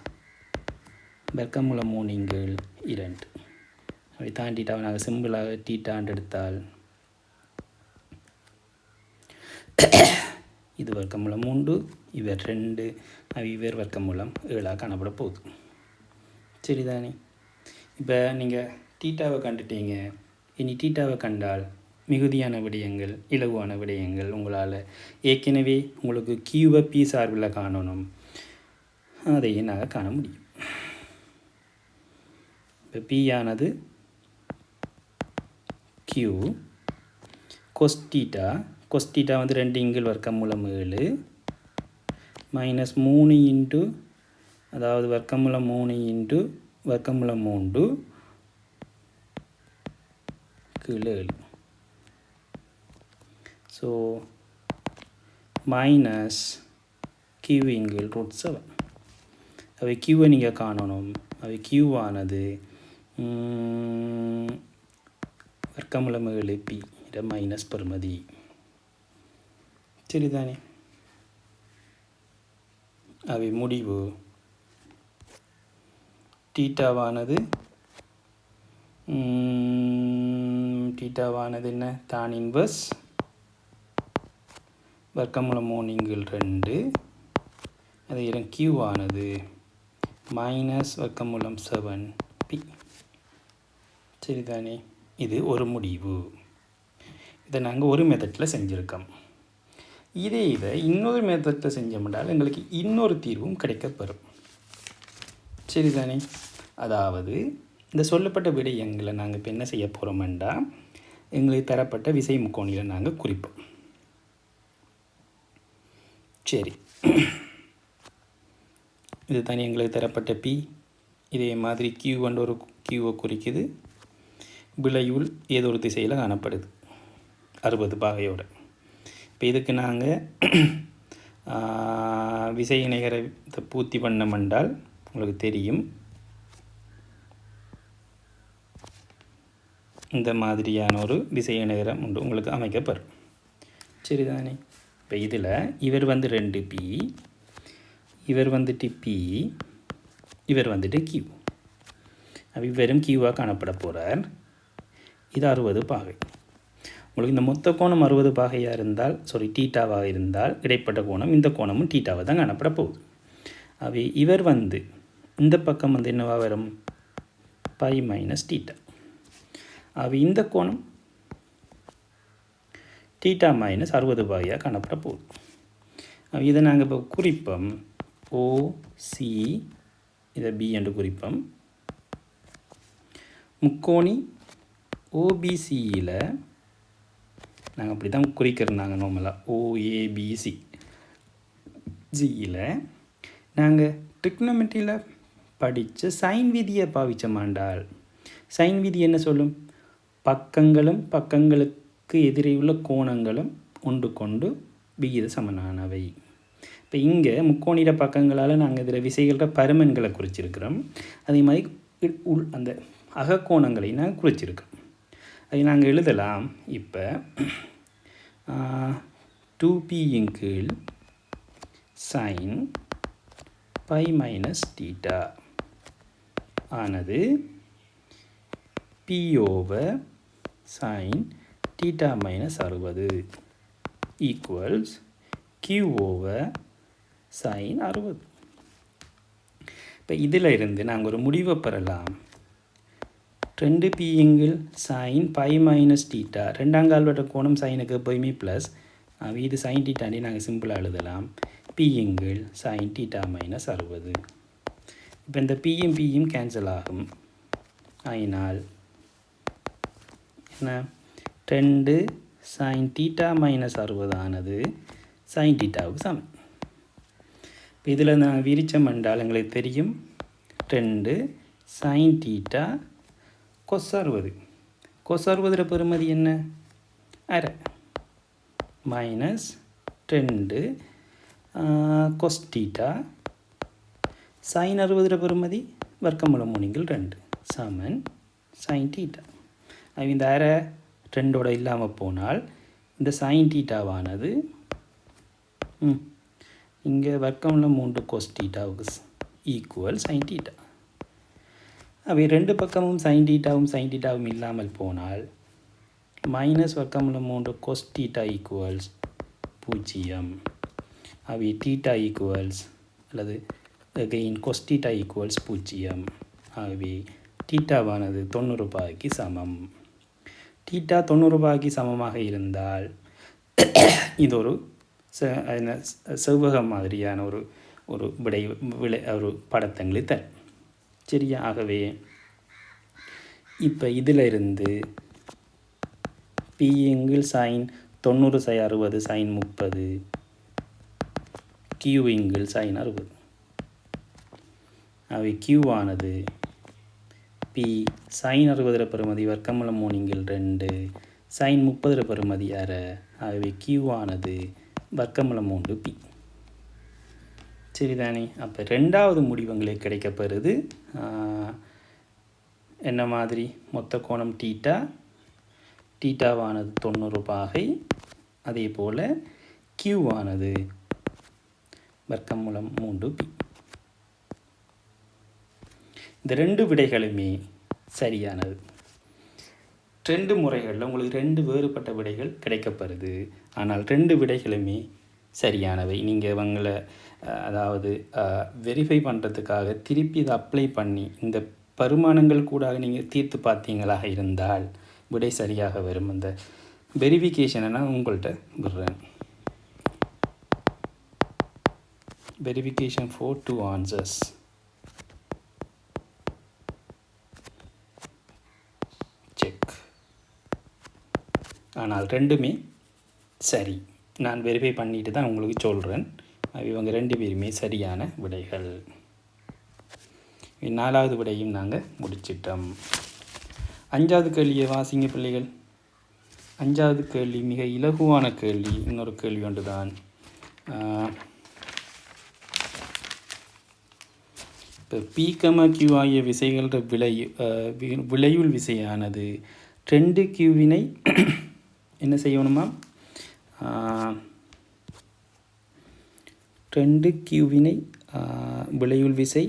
S1: வர்க்கமூலம் 3 2. அப்படி tan θவை நாங்கள் சிம்பிளாக θ எடுத்தால் இது வர்க்கமூலம் 3 இவர் 2 இவர் வர்க்கமூலம் 7 காணப்பட போகுது. சரிதானே? இப்போ நீங்கள் தீட்டாவை கண்டுட்டீங்க. இனி தீட்டாவை கண்டால் மிகுதியான விடயங்கள் இலகுவான விடயங்கள் உங்களால் ஏற்கனவே உங்களுக்கு கியூவை பி சார்பில் காணணும், அதையும் நாங்கள் காண முடியும். இப்போ பி ஆனது கியூ கொஸ்டீட்டா வந்து 2 இங்கில் வர்க்கமூலம் 7 மைனஸ் 3 இன்ட்டு அதாவது வர்க்கமூலம் 3 இன்ட்டு வர்க்கமூலம் 3 கீழே 7. ஸோ மைனஸ் கியூ இங்கில் √7. அவை கியூவை நீங்கள் காணணும். அவை கியூவானது வர்க்கமூலம் 7 பி மைனஸ் பெறுமதி. சரிதானே? அவை முடிவு டீட்டாவானது என்ன தான் இன்வர்ஸ் வர்க்கமூலம் 3 இங்கில் 2 அது கியூவானது மைனஸ் வர்க்கமூலம் 7 பி. சரிதானே? இது ஒரு முடிவு. இதை நாங்கள் ஒரு மெத்தடில் செஞ்சுருக்கோம். இதை இன்னொரு மெத்தடில் செஞ்சோம்னால் எங்களுக்கு இன்னொரு தீர்வும் கிடைக்கப்பெறும். சரிதானே? அதாவது இந்த சொல்லப்பட்ட விடயங்களை நாங்கள் இப்போ என்ன செய்ய போகிறோம்டா எங்களுக்கு தரப்பட்ட விசை முக்கோணியில் நாங்கள் குறிப்போம். சரி, இது தானே எங்களுக்கு தரப்பட்ட பி. இதே மாதிரி கியூ கொண்டு ஒரு கியூவை குறிக்குது. விளையுள் ஏதோ ஒரு திசையில் காணப்படுது 60 பாகையோடு. இப்போ இதுக்கு நாங்கள் விசை இணைகரத்தை பூர்த்தி பண்ணமென்றால் உங்களுக்கு தெரியும் இந்த மாதிரியான ஒரு விசை இணைகரம் உண்டு உங்களுக்கு அமைக்கப்படும். சரிதானே? இப்போ இதில் இவர் வந்து 2 பி, இவர் வந்துட்டு பி, இவர் வந்துட்டு கியூ. அப்போ வெறும் கியூவாக காணப்பட போகிறார். இது 60 பாகை. உங்களுக்கு இந்த மொத்த கோணம் 60 பாகையாக இருந்தால் டீட்டாவாக இருந்தால் இடைப்பட்ட கோணம் இந்த கோணமும் டீட்டாவாக தான் காணப்பட போகுது. அவை இவர் வந்து இந்த பக்கம் வந்து என்னவா வரும் பை மைனஸ் டீட்டா. அவை இந்த கோணம் டீட்டா மைனஸ் 60 பாகையாக காணப்பட போகுது. இதை நாங்கள் இப்போ குறிப்போம் ஓசி, இதை பி என்று குறிப்போம். முக்கோணி ஓபிசியில் நாங்கள் அப்படி தான் குறிக்கிறோம். நாங்கள் நார்மலாக ஓஏபிசி ஜியில் நாங்கள் ட்ரிக்னோமெட்ரியில் படித்த சைன் விதியை பாவிச்சோமாண்டால் சைன் விதி என்ன சொல்லும்? பக்கங்களுக்கு எதிரே உள்ள கோணங்களும் ஒன்று கொண்டு விகித சமனானவை. இப்போ இங்கே முக்கோணிட பக்கங்களால் நாங்கள் இதில் விசைகள பருமன்களை குறிச்சிருக்கிறோம். அதே மாதிரி அந்த அகக்கோணங்களை நாங்கள் குறிச்சிருக்கோம். அதை நாங்கள் எழுதலாம். இப்போ 2p இன் கீழ் சைன் பை மைனஸ் டீட்டா ஆனது p over sine theta minus 60 equals q over sine 60. இப்போ இதில் இருந்து நாங்கள் ஒரு முடிவை பெறலாம். 2p இங்கில் சைன் பை மைனஸ் டீட்டா, ரெண்டாங்கால்வட்ட கோணம் சைனுக்கு எப்போயுமே ப்ளஸ், இது சைன் டீட்டாண்டி நாங்கள் சிம்பிளாக எழுதலாம். p இங்கில் சைன் டீட்டா மைனஸ் 60. இப்போ இந்த பியும் கேன்சல் ஆகும். அதனால் என்ன 2 சைன் டீட்டா மைனஸ் 60 ஆனது சைன் டீட்டாவுக்கு சமம். இப்போ இதில் நாங்கள் விரிச்சம் என்றால் எங்களுக்கு தெரியும் 2 சைன் டீட்டா கொஸ் 60. கொஸ் 60 பெறுமதி என்ன? அரை மைனஸ் 2 கொஸ் டீட்டா சைன் 60 பெறுமதி வர்க்கமூலம் 3/2 சமன் சைன் டீட்டா. இந்த அரை 2ஓட இல்லாமல் போனால் இந்த சைன் டீட்டாவானது இங்கே வர்க்கமூலம் 3 கொஸ் டீட்டாவுக்கு ஈக்குவல் சைன் டீட்டா. அவை ரெண்டு பக்கமும் சைன் டீட்டாவும் இல்லாமல் போனால் மைனஸ் வர்க்கமூலம் 3 கொஸ் டீட்டா ஈக்குவல்ஸ் 0. அவை டீட்டா ஈக்குவல்ஸ் அல்லது அகைன் கொஸ் டீட்டா ஈக்குவல்ஸ் 0. ஆகவே டீட்டாவானது 90 பாகைக்கு சமம். டீட்டா 90 பாகைக்கு சமமாக இருந்தால் இது ஒரு செவ்வகம் மாதிரியான ஒரு படத்தங்களை தரும். சரியா? ஆகவே இப்போ இதில் இருந்து பி இங்கில் சைன் 90/60 சைன் 30, கியூ இங்கில் சைன் 60. அவை கியூ ஆனது பி சைன் 60 பெறுமதி வர்க்கமூலம் 3 2 சைன் 30 பெறுமதி அரை. ஆகவே கியூ ஆனது வர்க்கமூலம் 3 பி. சரிதானே? அப்போ ரெண்டாவது முடிவங்களே கிடைக்கப்பெறுது. என்ன மாதிரி? மொத்த கோணம் டீட்டாவானது 90 பாகை. அதே போல் கியூ ஆனது வர்க்கமூலம் 3 பி. இந்த ரெண்டு விடைகளுமே சரியானது. ரெண்டு முறைகளில் உங்களுக்கு ரெண்டு வேறுபட்ட விடைகள் கிடைக்கப்பெறுது. ஆனால் ரெண்டு விடைகளுமே சரியானவை. நீங்கள் இவங்களை அதாவது வெரிஃபை பண்ணுறதுக்காக திருப்பி இதை அப்ளை பண்ணி இந்த பரிமாணங்கள் கூட நீங்கள் தீர்த்து பார்த்தீங்களாக இருந்தால் விடை சரியாக வரும். அந்த வெரிஃபிகேஷனை நான் உங்கள்கிட்ட விடுறேன். Verification for 2 answers. செக். ஆனால் ரெண்டுமே சரி. நான் வெரிஃபை பண்ணிட்டு தான் உங்களுக்கு சொல்கிறேன். இவங்க ரெண்டு பேருமே சரியான விடைகள். நாலாவது விடையும் நாங்கள் முடிச்சிட்டோம். அஞ்சாவது கேள்வியை வாசிங்க பிள்ளைகள். அஞ்சாவது கேள்வி மிக இலகுவான கேள்வி. இன்னொரு கேள்வி ஒன்று தான். இப்போ பி, Q ஆகிய விசைகள விளையுள் விசையானது 2Qவினை என்ன செய்யணுமா? 2Qவினை விளையுள் விசை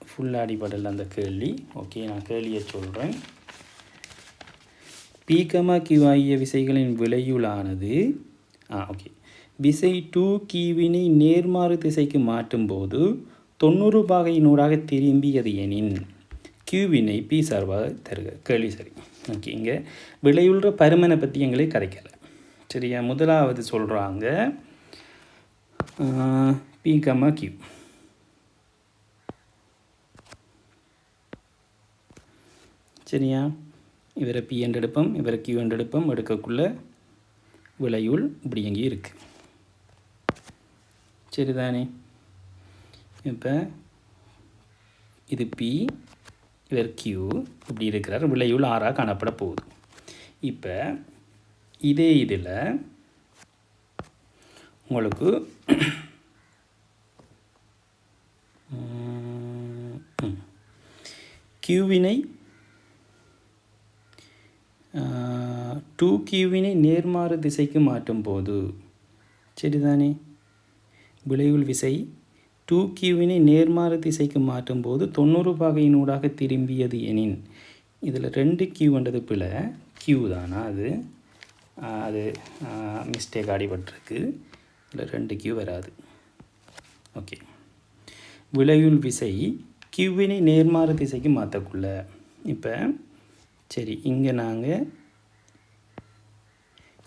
S1: ஃபுல்லாக அடிப்படையில் அந்த கேள்வி. ஓகே, நான் கேள்வியை சொல்கிறேன். பி, Q ஆகிய விசைகளின் விளையுளானது ஓகே விசை 2Qவினை நேர்மாறு திசைக்கு மாற்றும்போது 90 பாகையினூடாக திரும்பியது எனின் Qவினை P சார்பாக தருக. கேள்வி சரி. ஓகே, இங்கே விளையுள்ற பருமனை பற்றி எங்களுக்கு கதைக்கலை. சரியா? முதலாவது சொல்கிறாங்க P, Q. சரியா? இவரை P என்று எடுப்போம், இவரை Q என்று எடுப்போம். எடுக்கக்குள்ள விளையுள் இப்படி எங்கே இருக்குது. சரிதானே? இப்போ இது P, இவர் Q இப்படி இருக்கிறார். விளையுள் 6 காணப்பட போகுது. இப்போ இதே இதில் உங்களுக்கு Qவினை 2Qவினை நேர்மாறு திசைக்கு மாற்றும் போது, சரிதானே, விளைவுள் விசை 2Qவினை நேர்மாறு திசைக்கு மாற்றும் போது 90 பாகையினூடாக திரும்பியது எனின், இதில் 2Qன்றது பிழை, Q தானா அது மிஸ்டேக் அடிபட்டிருக்கு. இதில் 2Q வராது. ஓகே, விளைவுள் விசை Qவினை நேர்மாறு திசைக்கு மாற்றக்குள்ள. இப்போ சரி, இங்கே நாங்கள்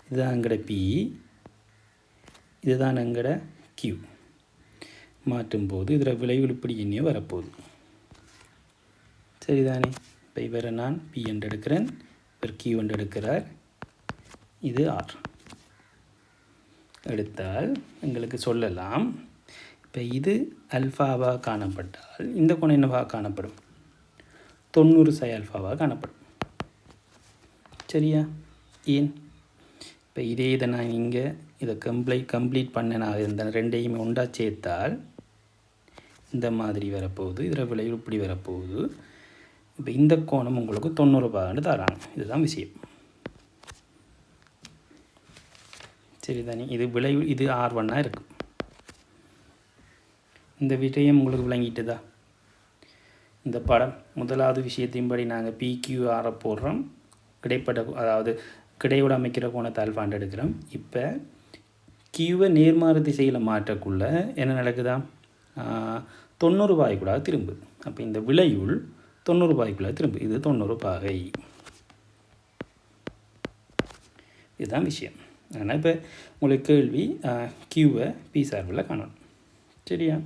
S1: இதுதான் எங்கட P, இதுதான் எங்கட Q மாற்றும்போது இதில் விளைவுள் இப்படி எண்ணியே வரப்போகுது. சரிதானே? இப்போ இவரை நான் P என்று எடுக்கிறேன், இவர் Q என்று எடுக்கிறார், இது R எடுத்தால் எங்களுக்கு சொல்லலாம். இப்போ இது அல்ஃபாவாக காணப்பட்டால் இந்த கோணம் என்னவாக காணப்படும்? 90 ஆல்ஃபாவாக காணப்படும். சரியா? ஏன்? இப்போ இதை நான் இங்கே இதை கம்ப்ளீட் பண்ணனாக இருந்த ரெண்டையுமே ஒன்றா சேர்த்தால் இந்த மாதிரி வரப்போகுது, இதில் விளைவு இப்படி வரப்போகுது. இப்போ இந்த கோணம் உங்களுக்கு 90 தராங்க. இதுதான் விஷயம். சரிதானே? இது விளைவு, இது R1 இருக்கும். இந்த விஷயம் உங்களுக்கு விளங்கிட்டுதா? இந்த படம் முதலாவது விஷயத்தின்படி நாங்கள் PQR போடுறோம், கிடைப்பட்ட அதாவது கிடையோடு அமைக்கிற கோணத்தை ஆல்ஃபான்னு எடுக்கிறோம். இப்போ Qவை நேர்மாறு திசையில் மாற்றக்குள்ள என்ன நடக்குதா? 90 பாகைக்குள்ளாக திரும்புது. அப்போ இந்த விளையுள் 90 பாகைக்குள்ளாக திரும்புது. இது 90 பாகை. இதுதான் விஷயம். ஆனால் இப்போ உங்களுக்கு கேள்வி Qவை P சார்பில் காணணும். சரியா?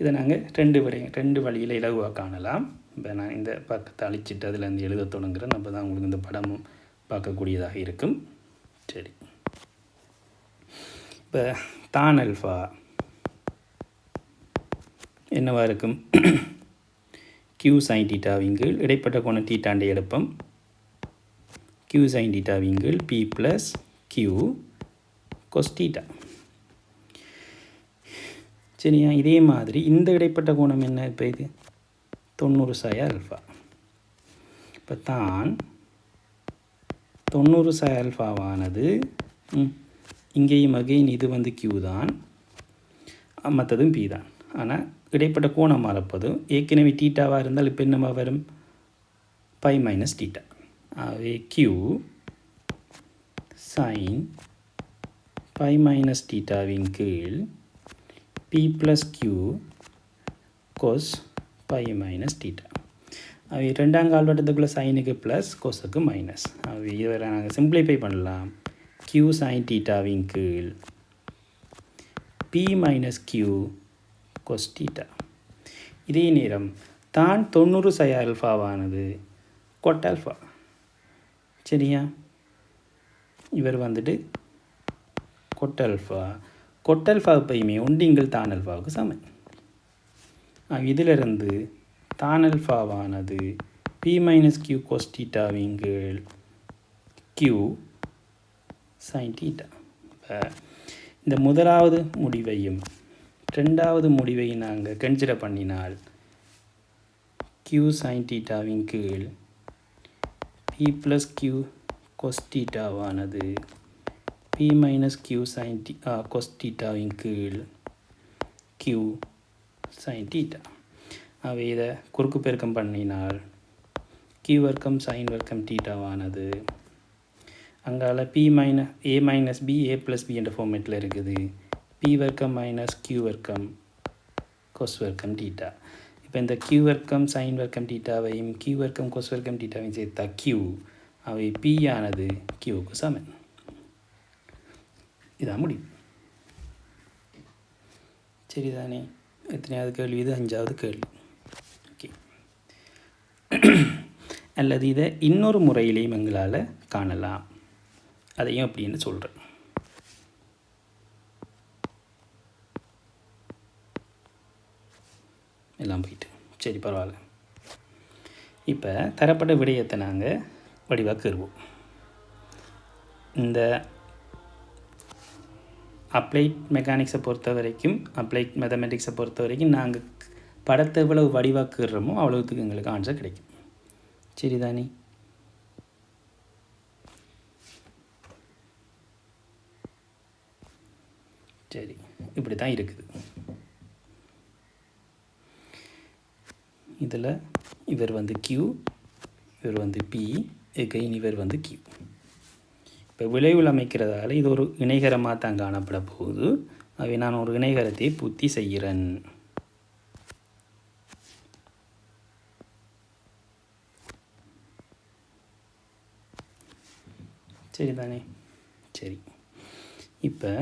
S1: இதை நாங்கள் ரெண்டு வழியில் இலகுவாக காணலாம். இப்போ நான் இந்த பக்கத்தை அழிச்சிட்டு அதில் எழுத தொடங்குறேன். அப்போ தான் உங்களுக்கு இந்த படமும் பார்க்கக்கூடியதாக இருக்கும். சரி, இப்போ தான் அல்ஃபா என்னவா இருக்கும்? q sin θவின் கீழ் இடைப்பட்ட கோணம் தீட்டாண்டை எழுப்பம் q sin θவின் கீழ் p + q cos θ. சரியா? இதே மாதிரி இந்த இடைப்பட்ட கோணம் என்ன? இப்போ இது 90 sin α. இப்போ தான் 90 sin ஆல்ஃபாவானது இங்கேயும் அகைன் இது வந்து q தான், மற்றதும் p தான். ஆனால் இடைப்பட்ட கோணம் மாறப்போது ஏற்கனவே தீட்டாவாக இருந்தால் இப்போ என்னவா வரும்? π - θ. ஆகவே q sin π - θவின் கீழ் p + q cos π - θ. அவை ரெண்டாம் கால்வட்டத்துக்குள்ளே சைனுக்கு ப்ளஸ் கோஸுக்கு மைனஸ். அவை இதை நாங்கள் சிம்பிளிஃபை பண்ணலாம். q sin θவின் கீழ் p - q cos θ. இதே நேரம் தான் 90 sin ஆல்ஃபாவானது cot ஆல்ஃபா. சரியா? இவர் வந்துட்டு cot ஆல்ஃபா. cot ஆல்ஃபா எப்பயுமே ஒன்றிங்கள் தான் ஆல்ஃபாவுக்கு சமன். இதிலிருந்து தான் ஆல்ஃபாவானது p - q cos θவின் கீழ் q sin θ. இந்த முதலாவது முடிவையும் ரெண்டாவது முடிவையும் நாங்கள் கன்சிடர் பண்ணினால் q sin θவின் கீழ் p + q cos θவானது p - q sin cos θவின் கீழ் q sin θ. அவை இதை குறுக்கு பெருக்கம் பண்ணினால் q வர்க்கம் sin வர்க்கம் θவானது அங்கால p - a - b a + b என்ற ஃபார்மேட்டில் இருக்குது. p வர்க்கம் - q வர்க்கம் cos வர்க்கம் θ. இப்போ இந்த q வர்க்கம் sin வர்க்கம் θவையும் q வர்க்கம் cos வர்க்கம் θவையும் சேர்த்தா q, அவை p ஆனது qவுக்கு சமன். இதான் முடியும். சரிதானே? எத்தனையாவது கேள்வி இது? 5வது கேள்வி. ஓகே. அல்லது இதை இன்னொரு முறையிலையும் எங்களால் காணலாம். அதையும் அப்படின்னு சொல்கிறேன். எல்லாம் போயிட்டு சரி, பரவாயில்ல. இப்போ தரப்பட்ட விடயத்தை நாங்கள் வடிவாக்குவோம். இந்த அப்ளைட் மெக்கானிக்ஸை பொறுத்த வரைக்கும், அப்ளைட் மேத்தமெட்டிக்ஸை பொறுத்த வரைக்கும் நாங்கள் படத்தை எவ்வளவு வடிவாக்குறோமோ அவ்வளவுக்கு எங்களுக்கு ஆன்சர் கிடைக்கும். சரிதானே? சரி, இப்படி தான் இருக்குது. இதில் இவர் வந்து q, இவர் வந்து p, எகைன் இவர் வந்து q. இப்போ விளைவில் அமைக்கிறதால இது ஒரு இணைகரமாக தான் காணப்பட போகுது. அவை நான் ஒரு இணைகரத்தை பூர்த்தி செய்கிறேன். சரிதானே? சரி, இப்போ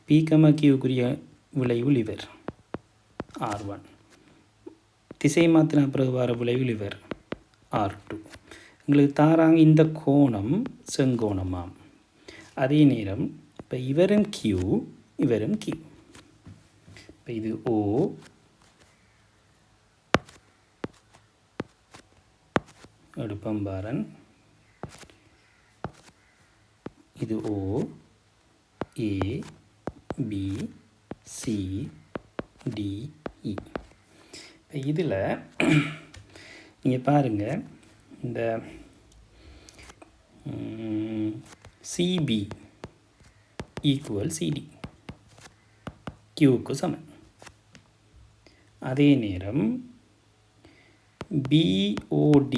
S1: p, q-க்குரிய விளைவு இவர் R1, திசை மாற்றின பிறகு வர விளைவு இவர் R2. எங்களுக்கு தாராங்க இந்த கோணம் செங்கோணமாம். அதே நேரம் இப்போ இவரும் q, இவரும் q. இப்போ இது O, எடுப்பம்பாரன், இது O, A, B, C, D, E. இப்போ இதில் நீங்கள் பாருங்கள், இந்த CB ஈக்குவல் CD, Qவுக்கு சமன். அதே நேரம் BOD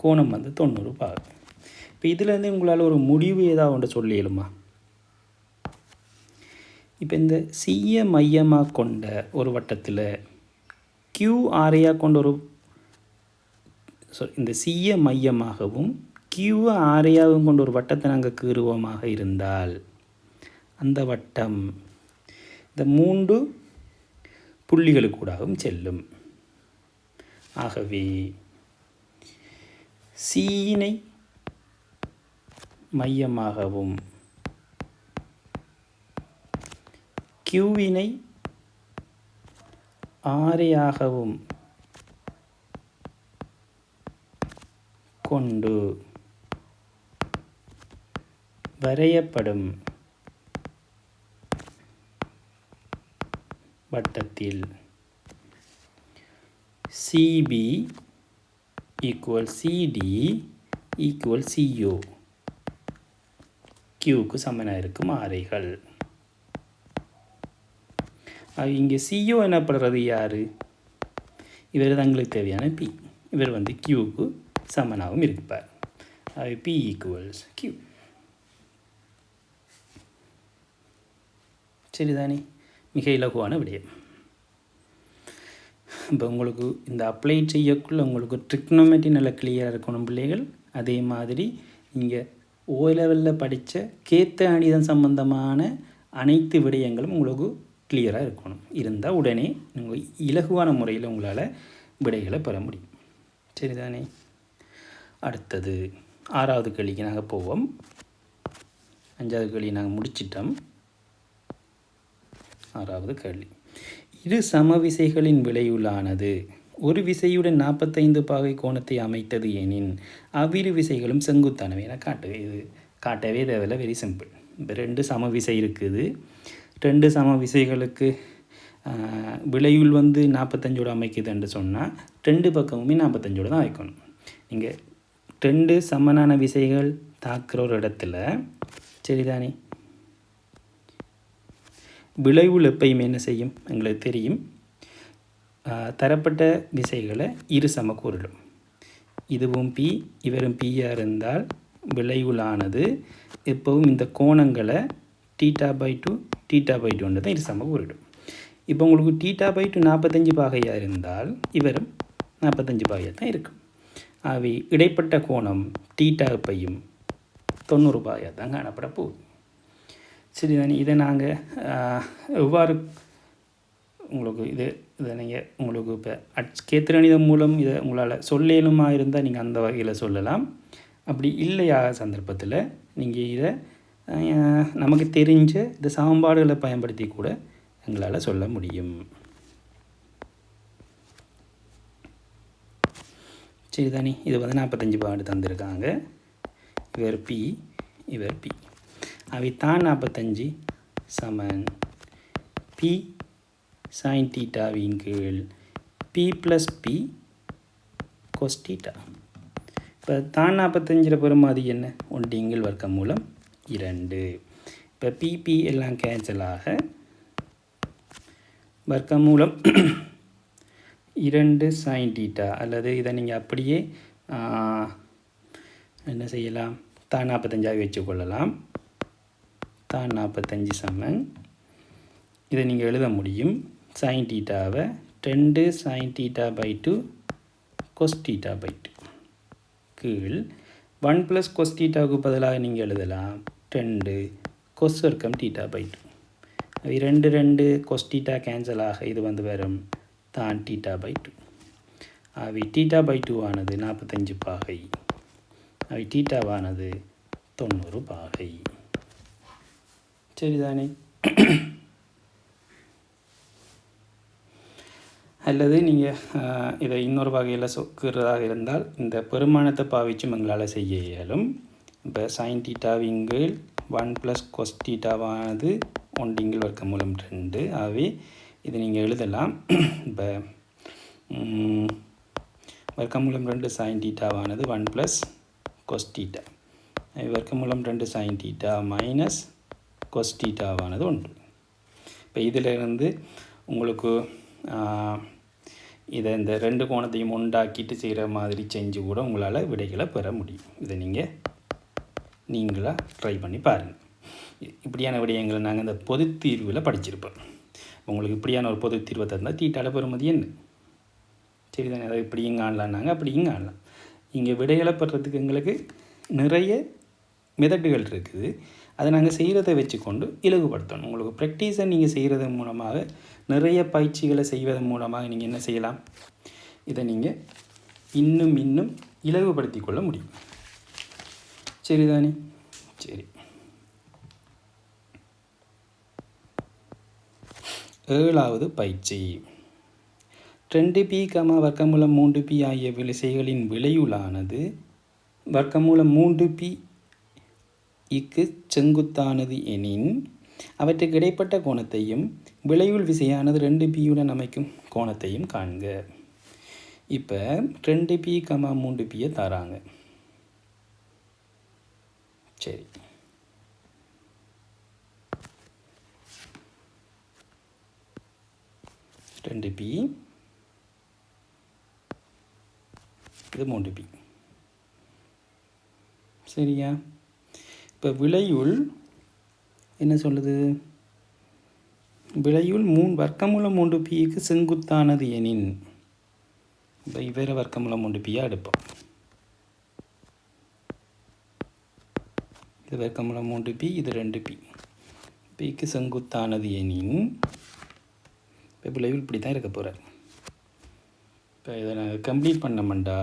S1: கோணம் வந்து 90 பாகு. இப்போ இதிலேருந்து உங்களால் ஒரு முடிவு ஏதாவது ஒன்று சொல்லிடுமா? இப்போ இந்த சியை மையமாக கொண்ட ஒரு வட்டத்தில் Q ஆரையாக கொண்ட ஒரு இந்த சியை மையமாகவும் கியூவை ஆரையாகவும் கொண்டு ஒரு வட்டத்தை நாங்கள் கீறுவோமாக இருந்தால் அந்த வட்டம் இந்த 3 புள்ளிகளுக்கூடாகவும் செல்லும். ஆகவே சீனை மையமாகவும் கியூவினை ஆரையாகவும் கொண்டு வரையப்படும் வட்டத்தில் CB = CD = CO Qக்கு சமனாக இருக்கும் ஆரைகள். இங்கே CO எனப்படுறது யார்? இவர் தங்களுக்கு தேவையான P. இவர் Qக்கு சமனாகவும் இருப்பார். P = Q. சரிதானே? மிக இலகுவான விடயம். இப்போ உங்களுக்கு இந்த அப்ளை செய்யக்குள்ள உங்களுக்கு ட்ரிக்னோமெட்ரி நல்லா கிளியராக இருக்கணும் பிள்ளைகள். அதே மாதிரி நீங்கள் ஓ லெவலில் படித்த கேத்த கணிதம் சம்பந்தமான அனைத்து விடயங்களும் உங்களுக்கு கிளியராக இருக்கணும். இருந்தால் உடனே நீங்கள் இலகுவான முறையில் உங்களால் விடைகளை பெற முடியும். சரிதானே? அடுத்தது 6வது கேள்விக்கு நாங்கள் போவோம். 5வது கேள்வி நாங்கள் முடிச்சிட்டோம். 6வது கேள்வி. இரு சமவிசைகளின் விளைவுளானது ஒரு விசையுடன் 45 பாகை கோணத்தை அமைத்தது எனின் அவ்விரு விசைகளும் செங்குத்தானவை என இது காட்டவே தேவையில்லை. Very simple. இப்போ 2 சமவிசை இருக்குது. 2 சமவிசைகளுக்கு விளைவுள் 45 அமைக்குதுன்னு சொன்னால் 2 பக்கமுமே 45 தான் வைக்கணும். நீங்கள் 2 சமனான விசைகள் தாக்குற ஒரு இடத்துல சரிதானே விளைவுள் எப்பயுமே என்ன செய்யும்? எங்களுக்கு தெரியும், தரப்பட்ட விசைகளை இரு சமக்கூறிடும். இதுவும் P இவரும் Pயாக இருந்தால் விளைவுளானது எப்பவும் இந்த கோணங்களை θ/2 θ/2 தான் இரு சமக்கூறிடும். இப்போ உங்களுக்கு θ/2 45 பாகையாக இருந்தால் இவரும் 45 பாகையாக தான் இருக்கும். அவை இடைப்பட்ட கோணம் θ/யும் 90 பாகையாக தான் காணப்பட போகுது. சரிதானே? இதை நாங்கள் எவ்வாறு உங்களுக்கு இதை நீங்கள் உங்களுக்கு இப்போ கேத்திரணிதம் மூலம் இதை உங்களால் சொல்லலுமா இருந்தால் நீங்கள் அந்த வகையில் சொல்லலாம். அப்படி இல்லையா சந்தர்ப்பத்தில் நீங்கள் இதை நமக்கு தெரிஞ்ச இந்த சமன்பாடுகளை பயன்படுத்தி கூட எங்களால் சொல்ல முடியும். சரிதானே? இது 45 பாகை தந்திருக்காங்க. இவர் P இவர் P. அவை தான் 45 சமன் P sin θவின் கீழ் P + P cos θ. இப்போ தான் 45 பெறுமாதி என்ன? 1 வர்க்கம் மூலம் 2. இப்போ PP எல்லாம் கேன்சல் ஆக வர்க்கம் மூலம் 2 sin θ. அல்லது இதை நீங்கள் அப்படியே என்ன செய்யலாம்? தான் 45 வச்சுக்கொள்ளலாம். தான் 45 சமன் இதை நீங்கள் எழுத முடியும். sin θவை 2 sin θ/2 cos θ/2 கீழ் 1 + cos θவுக்கு பதிலாக நீங்கள் எழுதலாம் 2 cos வர்க்கம் θ/2. அது 2 cos θ கேன்சல் ஆக இது வரும் தான் θ/2. அவை θ/2 ஆனது 45 பாகை. அவை θவானது 90 பாகை. சரிதானே? அல்லது நீங்கள் இதை இன்னொரு வகையில் சொக்கிறதாக இருந்தால் இந்த பெருமானத்தை பாவிச்சும் எங்களால் செய்ய இயலும். இப்போ sin θவின் கீழ் 1 + cos θவானது 1 வர்க்கம் மூலம் 2. ஆகவே இது நீங்கள் எழுதலாம். இப்போ வர்க்கம் மூலம் 2 sin θவானது 1 + cos θ. வர்க்கம் மூலம் 2 sin θ - cos θவானது 1. இப்போ இதிலிருந்து உங்களுக்கு இதை இந்த 2 கோணத்தையும் உண்டாக்கிட்டு செய்கிற மாதிரி செஞ்சு கூட உங்களால் விடைகளை பெற முடியும். இதை நீங்களாக ட்ரை பண்ணி பாருங்கள். இப்படியான விடயங்களை நாங்கள் இந்த பொது தீர்வில் படிச்சிருப்போம். உங்களுக்கு இப்படியான ஒரு பொது தீர்வை தந்தால் தீட்டால பெறுமதி என்ன? சரிதானே? அதை இப்படியும் காணலான்னாங்க, அப்படியும் காணலாம். இங்கே விடைகளை பெறத்துக்கு எங்களுக்கு நிறைய மெத்தடுகள் இருக்குது. அதை நாங்கள் செய்கிறதை வச்சுக்கொண்டு இலகுபடுத்தணும். உங்களுக்கு ப்ராக்டிஸை நீங்கள் செய்கிறதன் மூலமாக, நிறைய பயிற்சிகளை செய்வதன் மூலமாக நீங்கள் என்ன செய்யலாம், இதை நீங்கள் இன்னும் இன்னும் இலகுபடுத்தி கொள்ள முடியும். சரிதானே? சரி, 7வது பயிற்சி. 2p, வர்க்கமூலம் 3p ஆகிய விசைகளின் விளைவுளானது வர்க்கமூலம் 3p க்கு செங்குத்தானது எனின் அவற்றுக்கு இடைப்பட்ட கோணத்தையும் விளைவுள் விசையானது 2pயுடன் அமைக்கும் கோணத்தையும் காண்க. இப்போ 2p, 3pயை தராங்க. சரி, ரெண்டு பி, இது 3p. சரியா? இப்போ விளையுள் என்ன சொல்லுது? விளையுள் வர்க்கமூலம் 3pக்கு செங்குத்தானது எனின், இப்போ இவரை வர்க்கமூலம் 3pயாக எடுப்போம். இது வர்க்கமூலம் 3p, இது 2p. பிக்கு செங்குத்தானது எனின், இப்போ விளைவுள் இப்படி தான் இருக்க போகிறார். இப்போ இதை நான் கம்ப்ளீட் பண்ணமாண்டா,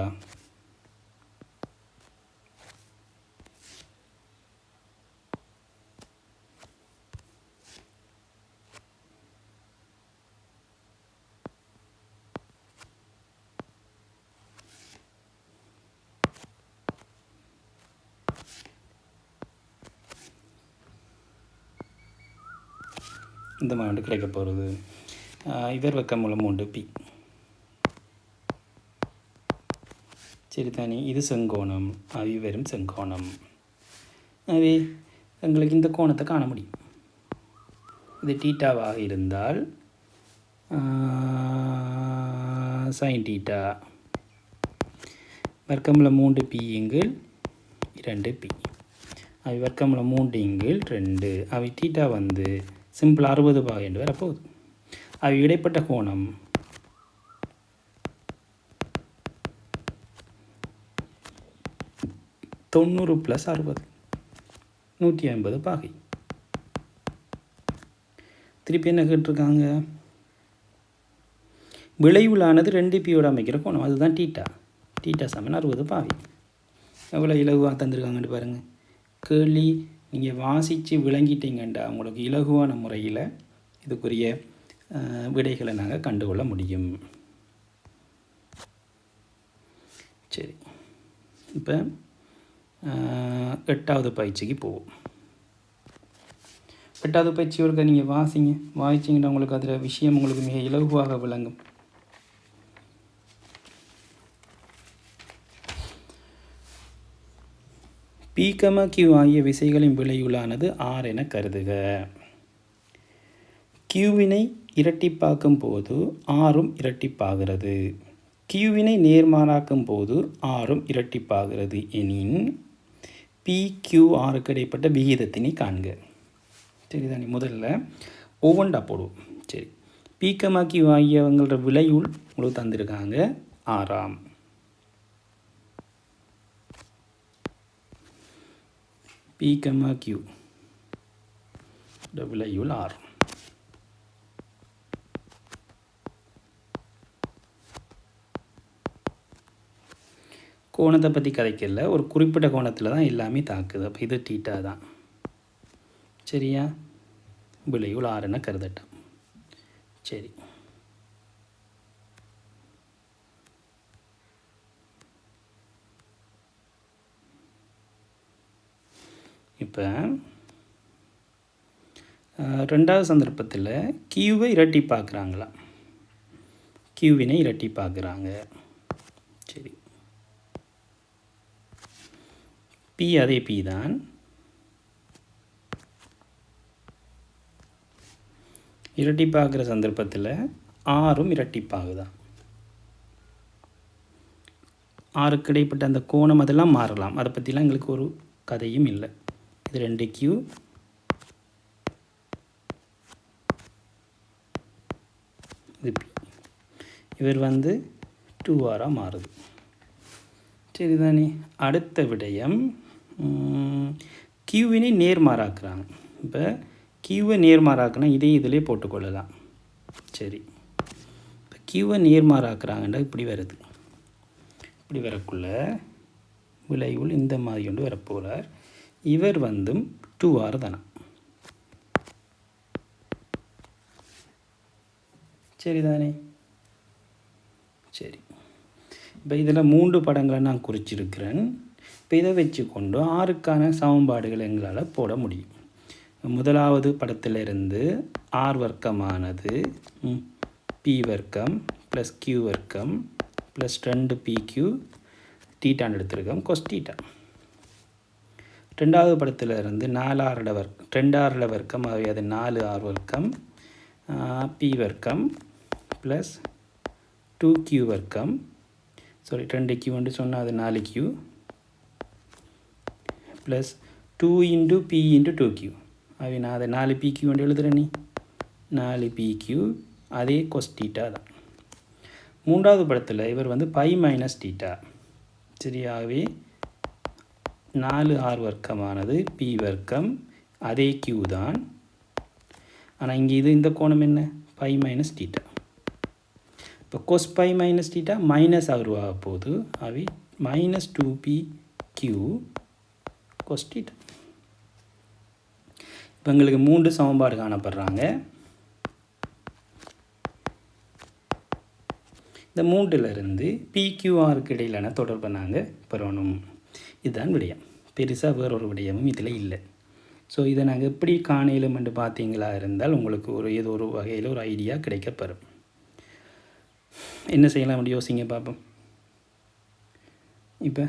S1: இந்த மாதிரி கிடைக்க போகிறது. இவர் வர்க்கமூலம் 3p. சரிதானே? இது செங்கோணம், இவரும் செங்கோணம். எனவே எங்களுக்கு இந்த கோணத்தை காண முடியும். இது தீட்டாவாக இருந்தால் sin தீட்டா வர்க்கமூலம் 3p எங்கள் 2p. அவை வர்க்கமூலம் 3 எங்கள் 2. அவை தீட்டா வந்து சிம்பிள் 60 பாகை என்று வரப்போகுது. அவை இடைப்பட்ட கோணம் 90 + 60, 150 பாகை. திருப்பி என்ன கேட்டிருக்காங்க? விளைவுளானது 2pயோடு அமைக்கிற கோணம், அதுதான் தீட்டா. தீட்டா சமன் 60 பாகை. எவ்வளோ இலகுவாக தந்துருக்காங்கன்னு பாருங்கள். கேள்வி நீங்கள் வாசித்து விளங்கிட்டீங்கண்டா உங்களுக்கு இலகுவான முறையில் இதுக்குரிய விடைகளை நாங்கள் கண்டுகொள்ள முடியும். சரி, இப்போ 8வது பயிற்சிக்கு போவோம். 8வது பயிற்சியோட நீங்கள் வாசிச்சிங்கன்னா உங்களுக்கு அதில் விஷயம் உங்களுக்கு மிக இலகுவாக விளங்கும். p, q ஆகிய விசைகளின் விளைவுளானது r என கருதுக. qவினை இரட்டிப்பாக்கும் போது rம் இரட்டிப்பாகிறது. qவினை நேர்மாறாக்கும் போது rம் இரட்டிப்பாகிறது எனின் p, q, rக்கு இடைப்பட்ட விகிதத்தினை காண்க. சரிதானே? முதல்ல ஒவ்வொன்றா போடுவோம். சரி, p, q ஆகியவங்களோட விளைவுள் உங்களுக்கு தந்திருக்காங்க ஆறாம். p, q விளைவுள் r. கோணத்தை பற்றி கதைக்கல, ஒரு குறிப்பிட்ட கோணத்தில் தான் எல்லாமே தாக்குது. அப்போ இது தீட்டா தான். சரியா? விளைவுள் r என கருதட்டும். சரி, இப்போ 2வது சந்தர்ப்பத்தில் கியூவை இரட்டி பார்க்குறாங்களா? கியூவினை இரட்டி பார்க்குறாங்க. சரி, பி அதே பி தான். இரட்டி பார்க்குற சந்தர்ப்பத்தில் ஆறும் இரட்டிப்பாகுதான். ஆறுக்கு இடைப்பட்ட அந்த கோணம் அதெல்லாம் மாறலாம். அதை பற்றிலாம் எங்களுக்கு ஒரு கதையும் இல்லை. இது 2q, இது p. இவர் வந்து 2r மாறுது. சரிதானே? அடுத்த விடயம் கியூவினை நேர்மாறாக்குறாங்க. இப்போ கியூவை நேர்மாறாக்குனா இதே இதிலே போட்டுக்கொள்ளலாம். சரி, இப்போ கியூவை நேர்மாறாக்குறாங்கன்னா இப்படி வருது. இப்படி வரக்குள்ள விளைவுள் இந்த மாதிரி கொண்டு வரப்போகிறார். இவர் வந்து 2R தானே. சரிதானே? சரி, இப்போ இதில் 3 படங்களை நான் குறிச்சிருக்கிறேன். இப்போ இதை வச்சுக்கொண்டு 6க்கான சமன்பாடுகள் எங்களால் போட முடியும். முதலாவது படத்திலிருந்து R வர்க்கமானது P வர்க்கம் ப்ளஸ் Q வர்க்கம் ப்ளஸ் 2PQ தீட்டான்னு எடுத்திருக்கோம் கொஸ் தீட்டா. ரெண்டாவது படத்திலிருந்து 2R வர்க்கம், ஆகவே அது 4R வர்க்கம் P வர்க்கம் ப்ளஸ் 2Q வர்க்கம், 2Q என்று சொன்னால் அது 4Q ப்ளஸ் 2 × P × 2Q. ஆகவே நான் அதை 4PQ என்று எழுதுகிறேன். 4PQ அதே கொஸ் தீட்டா தான். மூன்றாவது படத்தில் இவர் வந்து பை மைனஸ் தீட்டா. சரியாகவே 4R வர்க்கமானது P வர்க்கம் அதே Q தான். ஆனால் இங்கே இந்த கோணம் என்ன? Pi minus theta. இப்போ cos pi minus theta minus ஆக போகுது. அவை மைனஸ் 2PQ கொஸ் தீட்டா. இப்போ எங்களுக்கு 3 சமன்பாடு காணப்படுறாங்க. இந்த 3லிருந்து PQRக்கு இடையிலான தொடர்பை நாங்கள் பெறணும். இதுதான் விடயம். பெருசாக வேறொரு விடயமும் இதில் இல்லை. ஸோ இதை நாங்கள் எப்படி காணலும் என்று பார்த்தீங்களா இருந்தால் உங்களுக்கு ஏதோ ஒரு வகையில் ஒரு ஐடியா கிடைக்கப்பெறும். என்ன செய்யலாம் யோசிங்க பார்ப்போம். இப்போ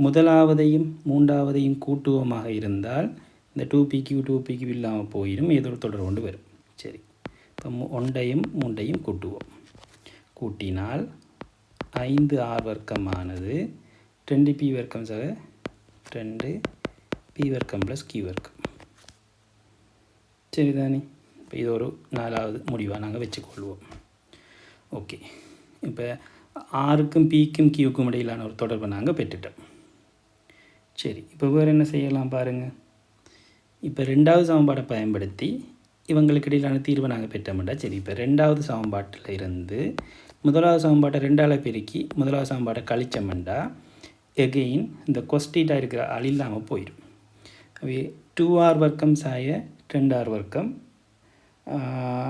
S1: முதலாவதையும் மூன்றாவதையும் கூட்டுவோமாக இருந்தால் இந்த 2PQ இல்லாமல் போயிடும், ஏதோ ஒரு தொடர் கொண்டு வரும். சரி, இப்போ 1ஐயும் 3ஐயும் கூட்டுவோம். கூட்டினால் 5R வர்க்கமானது 2P வர்க்கம் 2P வர்க்கம் ப்ளஸ் Q வர்க்கம். சரிதானே? இப்போ இது ஒரு 4வது முடிவாக நாங்கள் வச்சுக்கொள்வோம். ஓகே, இப்போ Rக்கும் Pக்கும் Qக்கும் இடையிலான ஒரு தொடர்பை நாங்கள் பெற்றுட்டோம். சரி, இப்போ வேறு என்ன செய்யலாம் பாருங்கள். இப்போ 2வது சமன்பாடை பயன்படுத்தி இவங்களுக்கு இடையிலான தீர்வை நாங்கள் பெற்றோம்டா. சரி, இப்போ 2வது சமன்பாட்டில் இருந்து முதலாவது சமன்பாட்டை 2ஆல் பெருக்கி முதலாவது சமன்பாட்டை கழிச்சோம்டா எகெயின் இந்த கொஸ் தீட்டா இருக்கிற ஆள் இல்லாமல் போயிடும். அவை 2R வர்க்கம் சாய 2R வர்க்கம்,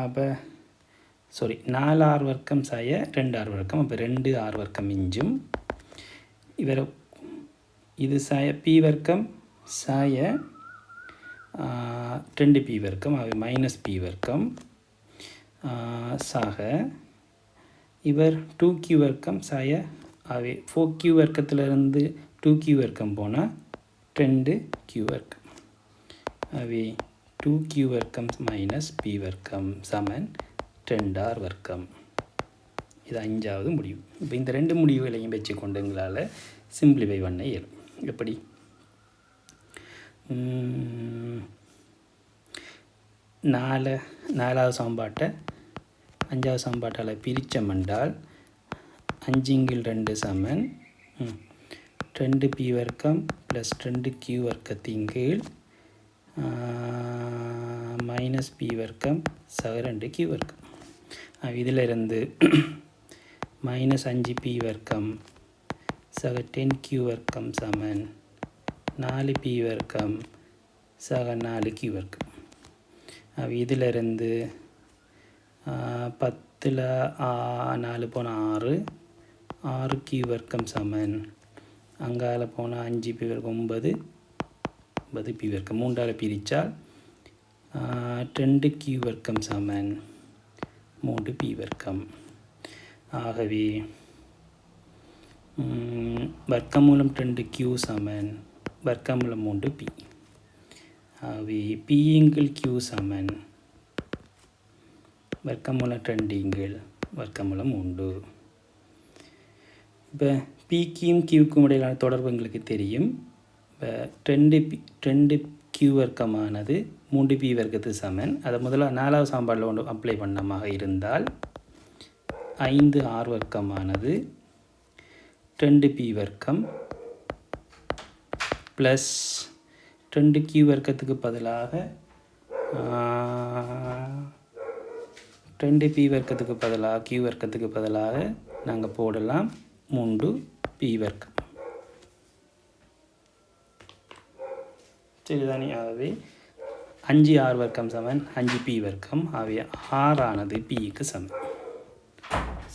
S1: அப்போ 4R வர்க்கம் சாய 2R வர்க்கம், அப்போ 2R வர்க்கம் மிஞ்சும். இவர் இது சாய P வர்க்கம் சாய 2P வர்க்கம், அவை மைனஸ் P வர்க்கம் சாக இவர் 2Q வர்க்கம் சாய அவை 4Q வர்க்கத்திலிருந்து 2Q வர்க்கம் போனால் 2Q வர்க்கம், அவை 2Q வர்க்கம் மைனஸ் P வர்க்கம் சமன் 2R வர்க்கம். இது 5வது முடிவு. இப்போ இந்த 2 முடிவுகளையும் வச்சு கொண்டு எங்களால் சிம்பிளிஃபை பண்ண இயலும். எப்படி? 4வது சமன்பாட்டை 5வது சமன்பாட்டால் பிரித்தம் என்றால் 5/2 சமன் 2P வர்க்கம் ப்ளஸ் 2Q வர்க்கத்தின் கீழ் மைனஸ் P வர்க்கம் சக 2Q வர்க்கம். இதிலிருந்து மைனஸ் 5P வர்க்கம் சக 10Q வர்க்கம் சமன் 4P வர்க்கம் சக 4Q வர்க்கம். இதிலிருந்து 10ல் 4 போனால் 6Q வர்க்கம் சமன் அங்கால போனால் 5P வர்க்கம் 9P வர்க்கம். 3ஆல் பிரித்தால் 2Q வர்க்கம் சமன் 3P வர்க்கம். ஆகவே வர்க்கமூலம் 2Q சமன் வர்க்கமூலம் 3P. ஆகவே P/Q சமன் வர்க்கமூலம் 2 வர்க்கமூலம் 3. இப்போ Pக்கும் Qக்கும் இடையிலான தொடர்பு எங்களுக்கு தெரியும். இப்போ 2Q வர்க்கமானது 3P வர்க்கத்துக்கு சமன். அதை முதல்ல 4வது சமன்பாட்டில் ஒன்று அப்ளை பண்ணமாக இருந்தால் 5R வர்க்கமானது 2P வர்க்கம் ப்ளஸ் 2q வர்க்கத்துக்கு பதிலாக 2p வர்க்கத்துக்கு பதிலாக q வர்க்கத்துக்கு பதிலாக நாங்கள் போடலாம் 3p வர்க்கம். சரிதானே? ஆகவே 5r வர்க்கம் சமன் 5p வர்க்கம். ஆகவே r ஆனது pக்கு சமன்.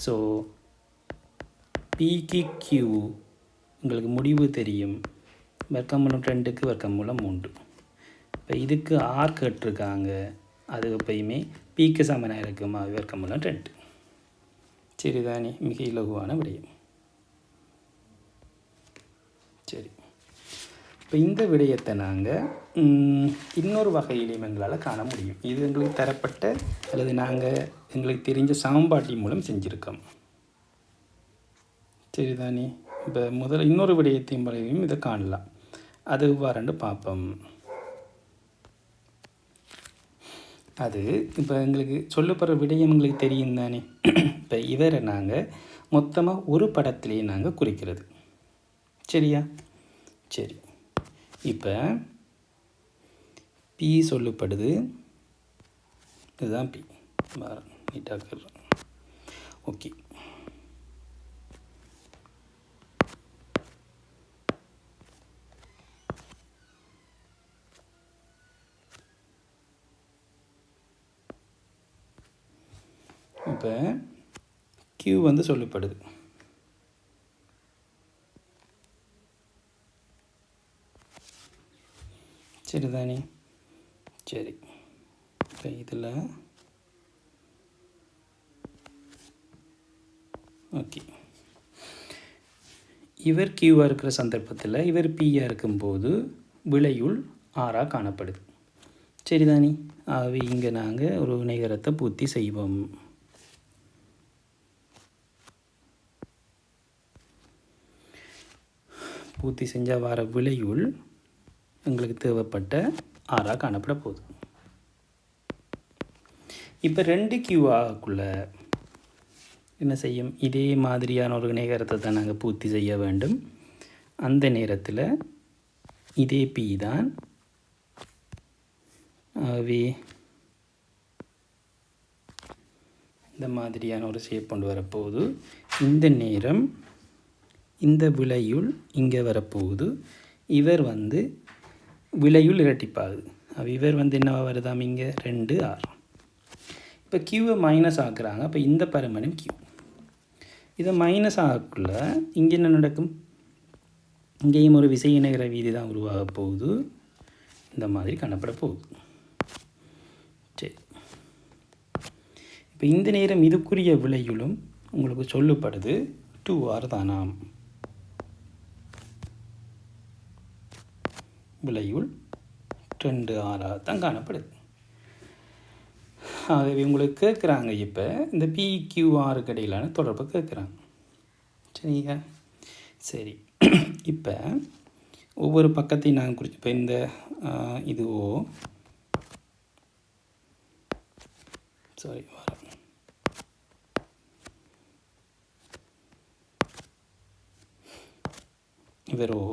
S1: ஸோ pக்கு q உங்களுக்கு முடிவு தெரியும். வர்க்கம் மூலம் 2க்கு வர்க்கம் மூலம் 3. இப்போ இதுக்கு r கேட்டிருக்காங்க. அது எப்பயுமே pக்கு சமனாக இருக்கும். வர்க்கம் மூலம் 2. சரிதானே? மிக இலகுவான விடயம். சரி, இப்போ இந்த விடயத்தை நாங்கள் இன்னொரு வகையிலையும் எங்களால் காண முடியும். இது எங்களுக்கு தரப்பட்ட அல்லது நாங்கள் எங்களுக்கு தெரிஞ்ச சமன்பாட்டி மூலம் செஞ்சுருக்கோம். சரிதானே? இப்போ முதல்ல இன்னொரு விடயத்தையும் முறையும் இதை காணலாம். அது இவ்வாறு பார்ப்போம். அது இப்போ எங்களுக்கு சொல்லப்படுற விடயம் எங்களுக்கு தெரியும் தானே. இப்போ இவரை நாங்கள் மொத்தமாக ஒரு படத்திலேயே நாங்கள் குறிக்கிறது. சரியா? சரி, இப்போ பி சொல்லப்படுது. இதுதான் பி. நீட்டாக ஓகே. இப்போ Q வந்து சொல்லப்படுது. சரிதானே? சரி, இப்போ இதில் ஓகே, இவர் கியூவாக இருக்கிற சந்தர்ப்பத்தில் இவர் பியாக இருக்கும்போது விளையுள் ஆறாக காணப்படுது. சரிதானே? ஆகவே இங்கே நாங்கள் ஒரு நிகரத்தை பூர்த்தி செய்வோம். பூர்த்தி செஞ்சால் வர விளையுள் எங்களுக்கு தேவைப்பட்ட ஆறாக காணப்பட போகுது. இப்போ 2Q ஆகக்குள்ள என்ன செய்யும்? இதே மாதிரியான ஒரு நேரத்தை தான் நாங்கள் பூர்த்தி செய்ய வேண்டும். அந்த நேரத்தில் இதே P தான். ஆகவே இந்த மாதிரியான ஒரு ஷேப் கொண்டு வரப்போகுது. இந்த நேரம் இந்த விளையுள் இங்கே வரப்போகுது. இவர் வந்து விளையுள் இரட்டிப்பாகுது. இவர் வந்து என்னவா வருதாம்? இங்கே 2R. இப்போ கியூவை மைனஸ் ஆக்குறாங்க. அப்போ இந்த பருமனும் கியூ. இதை மைனஸ் ஆகக்குள்ள இங்கே என்ன நடக்கும்? இங்கேயும் ஒரு விசை இணைகிற வீதி தான் உருவாக போகுது. இந்த மாதிரி காணப்பட போகுது. சரி, இப்போ இந்த நேரம் இதுக்குரிய விளையுளும் உங்களுக்கு சொல்லப்படுது 2R தானாம். விளையுள் 2R தான் காணப்படுது. ஆகவே உங்களுக்கு கேட்குறாங்க இப்போ இந்த PQRக்கு இடையிலான தொடர்பை கேட்குறாங்க. சரிங்க? சரி, இப்போ ஒவ்வொரு பக்கத்தையும் நாங்கள் குறித்து இப்போ இந்த இது ஓ சாரி இவர் ஓ,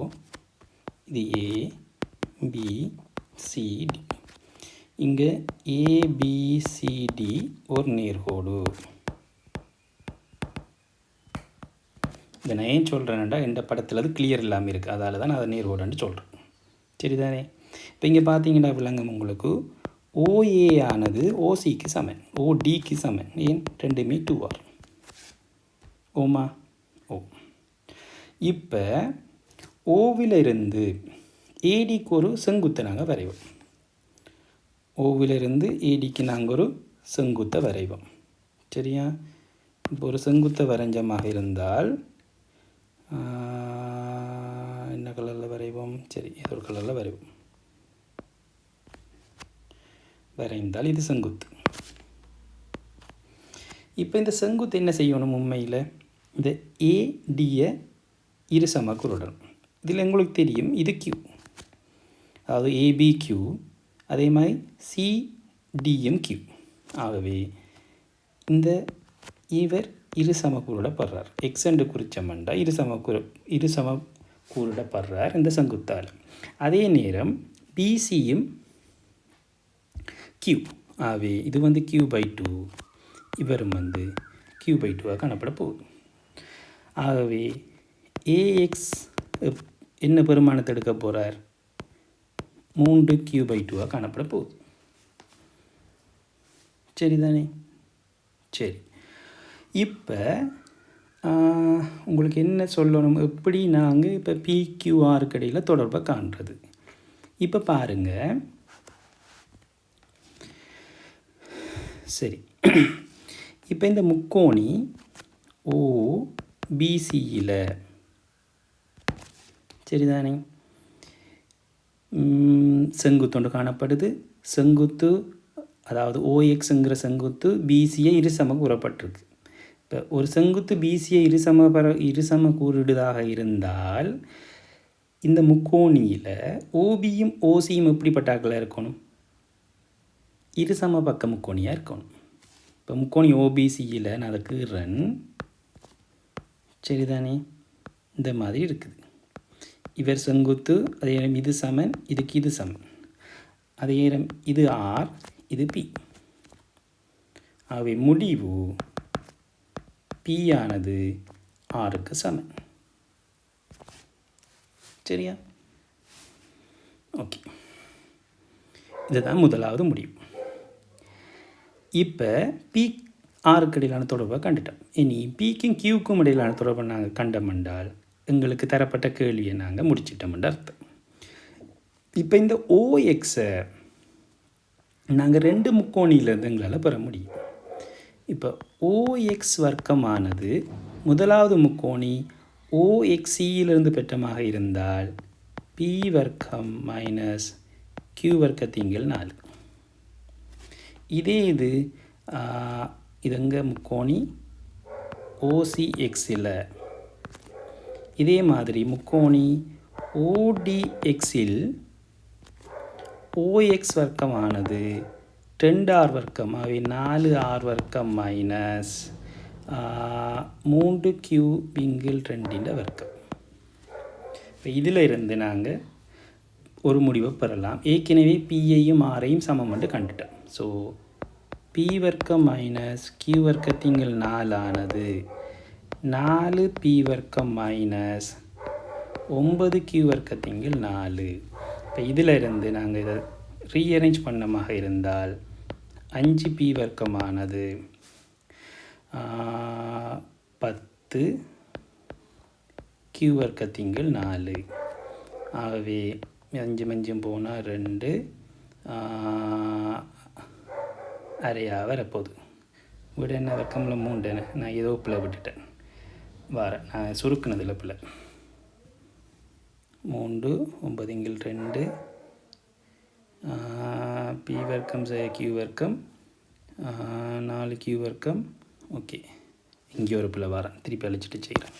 S1: இது ஏ பி சி டி. இங்கே ஏபிசிடி ஒரு நேர்கோடு. இதை நான் ஏன் சொல்கிறேன்டா, இந்த படத்தில் அது கிளியர் இல்லாமல் இருக்குது. அதால் தான் நான் அதை நேர்கோடுன்னு சொல்கிறேன். சரிதானே? இப்போ இங்கே பார்த்தீங்கன்னா விளங்கும் உங்களுக்கு ஓஏ ஆனது ஓசிக்கு சமன், ஓடிக்கு சமன். ஏன்? ரெண்டுமே 2R. ஓமா? ஓ. இப்போ ஓவிலிருந்து ஏடிக்கு ஒரு செங்குத்தை நாங்கள் வரைவோம். ஓவிலிருந்து ஏடிக்கு நாங்கள் ஒரு செங்குத்தை வரைவோம். சரியா? இப்போ ஒரு செங்குத்தை வரைஞ்சமாக இருந்தால் என்ன கலரில் வரைவோம்? சரி, ஏதோ ஒரு கலரில் வரைவோம். வரைந்தால் இது செங்குத்து. இப்போ இந்த செங்குத்து என்ன செய்யணும்? உண்மையில் இந்த ஏடியை இரு சமக்குருடன். இதில் உங்களுக்கு தெரியும் இது Q, அதாவது ABQ, அதே மாதிரி CDயும் Q. ஆகவே இந்த இவர் இரு சமக்கூறுடப்படுறார். எக்ஸெண்டு குறிச்சமண்டா இரு சமக்கூறுடப்படுறார் இந்த செங்குத்தால். அதே நேரம் பிசியும் கியூ ஆகவே இது வந்து Q/2, இவரும் வந்து Q/2 காணப்பட போகுது. ஆகவே ஏஎக்ஸ் என்ன பெருமானத்தை எடுக்க போகிறார்? 3Q/2 காணப்பட போகுது. சரிதானே? சரி, இப்போ உங்களுக்கு என்ன சொல்லணும், எப்படி நாங்கள் இப்போ PQR இடையில் தொடர்பை காண்றது? இப்போ பாருங்கள், சரி, இப்போ இந்த முக்கோணி OBCயில் சரிதானே செங்குத்தொண்டு காணப்படுது. செங்குத்து அதாவது OXங்கிற செங்குத்து BCயை இருசம கூறப்பட்டிருக்கு. இப்போ ஒரு செங்குத்து BCயை இருசம கூறிடுதாக இருந்தால் இந்த முக்கோணியில் OBயும் OCயும் எப்படிப்பட்டாக்களாக இருக்கணும்? இருசம பக்க முக்கோணியாக இருக்கணும். இப்போ முக்கோணி OBCயில் நான் அதை கீறேன். சரிதானே? இந்த மாதிரி இருக்குது. இவர் செங்குத்து, அதே நேரம் இது சமன், இதுக்கு இது சமன், அதே நேரம் இது R, இது P. ஆகவே முடிவு P ஆனது Rக்கு சமன். சரியா? ஓகே, இதுதான் முதலாவது முடிவு. இப்போ PRக்கு இடையிலான தொடர்பை கண்டுட்டோம். இனி Pக்கும் Qக்கும் இடையிலான தொடர்பை நாங்கள் கண்டமென்றால் எங்களுக்கு தரப்பட்ட கேள்வியை நாங்கள் முடிச்சிட்டோம்ன்ற அர்த்தம். இப்போ இந்த OXை நாங்கள் 2 முக்கோணியிலேருந்து எங்களால் பெற முடியும். இப்போ OX வர்க்கமானது முதலாவது முக்கோணி OXCயிலிருந்து பெற்றமாக இருந்தால் P வர்க்கம் மைனஸ் Q வர்க்கத்திங்கள் 4. இதே இதுங்க முக்கோணி OCXயில், இதே மாதிரி முக்கோணி ODXயில் OX வர்க்கமானது 2R வர்க்கம், அவை 4R வர்க்கம் மைனஸ் 3Q/2 வர்க்கம். இப்போ இதில் இருந்து நாங்கள் ஒரு முடிவை பெறலாம். ஏற்கனவே Pயையும் Rஐயும் சமம் என்று கண்டுட்டோம். ஸோ P வர்க்கம் மைனஸ் Q வர்க்கத்திங்கள் 4 ஆனது 4P வர்க்கம் மைனஸ் 9Q வர்க்கத்திங்கள் 4. இப்போ இதில் இருந்து நாங்கள் இதை ரீஅரேஞ்ச் பண்ணமாக இருந்தால் 5P வர்க்கமானது 10Q வர்க்கத்திங்கள் 4. ஆகவே 5 போனால் 2 அரையாக வரப்போகுது. விட என்ன வர்க்கம்ல 3, நான் ஏதோ பிள்ளை விட்டுட்டேன். நான் சுருக்குனதில் பிள்ளை. 3 9 2 P வர்க்கம் Q வர்க்கம் 4Q வர்க்கம். ஓகே, இங்கே ஒரு பிள்ளை வரேன், திருப்பி அழிச்சிட்டு செய்கிறேன்.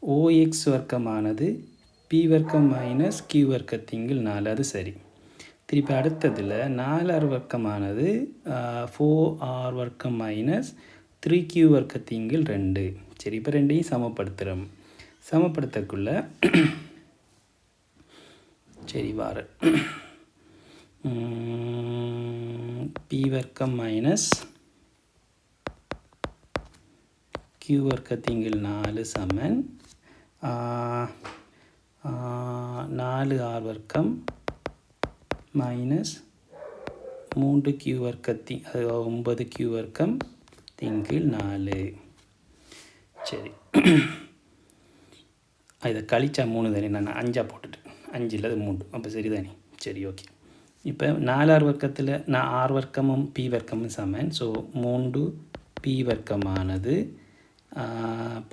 S1: OX வர்க்கமானது P வர்க்கம் மைனஸ் Q வர்க்கத்திங்கள் 4, அது சரி. திருப்பி அடுத்ததில் 4R வர்க்கமானது 4R வர்க்கம் மைனஸ் 3Q வர்க்கத்திங்கள் 2. சரி, இப்போ ரெண்டையும் சமப்படுத்துகிறோம். சமப்படுத்தக்குள்ள சரி வார P வர்க்கம் மைனஸ் Q வர்க்கத்திங்கள் 4 சமன் 4R வர்க்கம் மைனஸ் 3Q வர்க்கத்தின், அது 9Q வர்க்கம் திங்கள் 4. சரி, இதை கழிச்சா 3 தானே, நான் 5 போட்டுட்டேன். 5 இல்லை, அது 3, அப்போ சரி தானே. சரி, ஓகே. இப்போ 4R வர்க்கத்தில் நான் R வர்க்கமும் P வர்க்கமும் சமன். ஸோ 3P வர்க்கமானது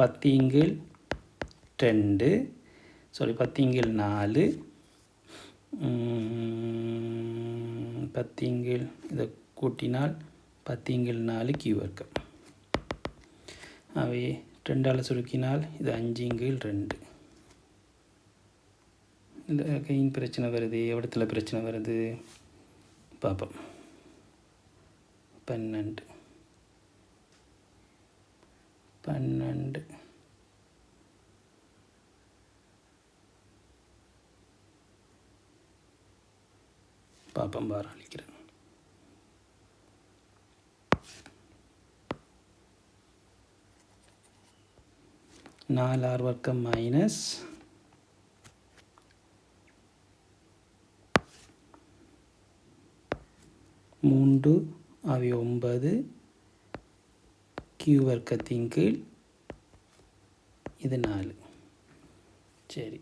S1: 10 சாரி 10 4 இதை கூட்டினால் 10 Q வர்க்கம். அவை 2ஆல் சுருக்கினால் இது 5 இல்லை, கையின் பிரச்சனை வருது, எவ்வளத்தில் பிரச்சனை வருது பார்ப்போம். 12 12 பாப்பம் பார் அளிக்கிறேன். 4r வர்க்கம் மைனஸ் 3 அவை 9 q வர்க்கத்தின் கீழ் இது 4. சரி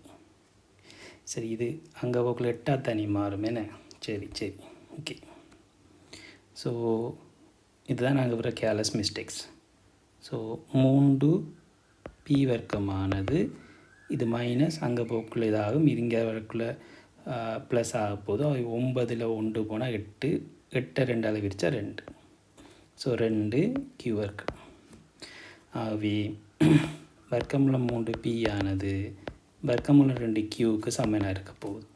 S1: சரி, இது அங்கே போக்கில் 8 தனி மாறும் என்ன? சரி சரி, ஓகே. ஸோ இதுதான் நாங்கள் வர கேர்லெஸ் மிஸ்டேக்ஸ். ஸோ 3 p வர்க்கமானது இது மைனஸ் அங்கே போக்குள்ள இதாகும், இது இங்கே வரக்குள்ள ப்ளஸ் ஆக போதும். அது 9ல் 1 போனால் 8, 8 2ஆல் விரிச்சா 2. ஸோ 2 q வர்க்கம். ஆகவே வர்க்கமூலம் 3 p ஆனது வர்க்கமூலம் 2 q சமனாக இருக்க போகுது.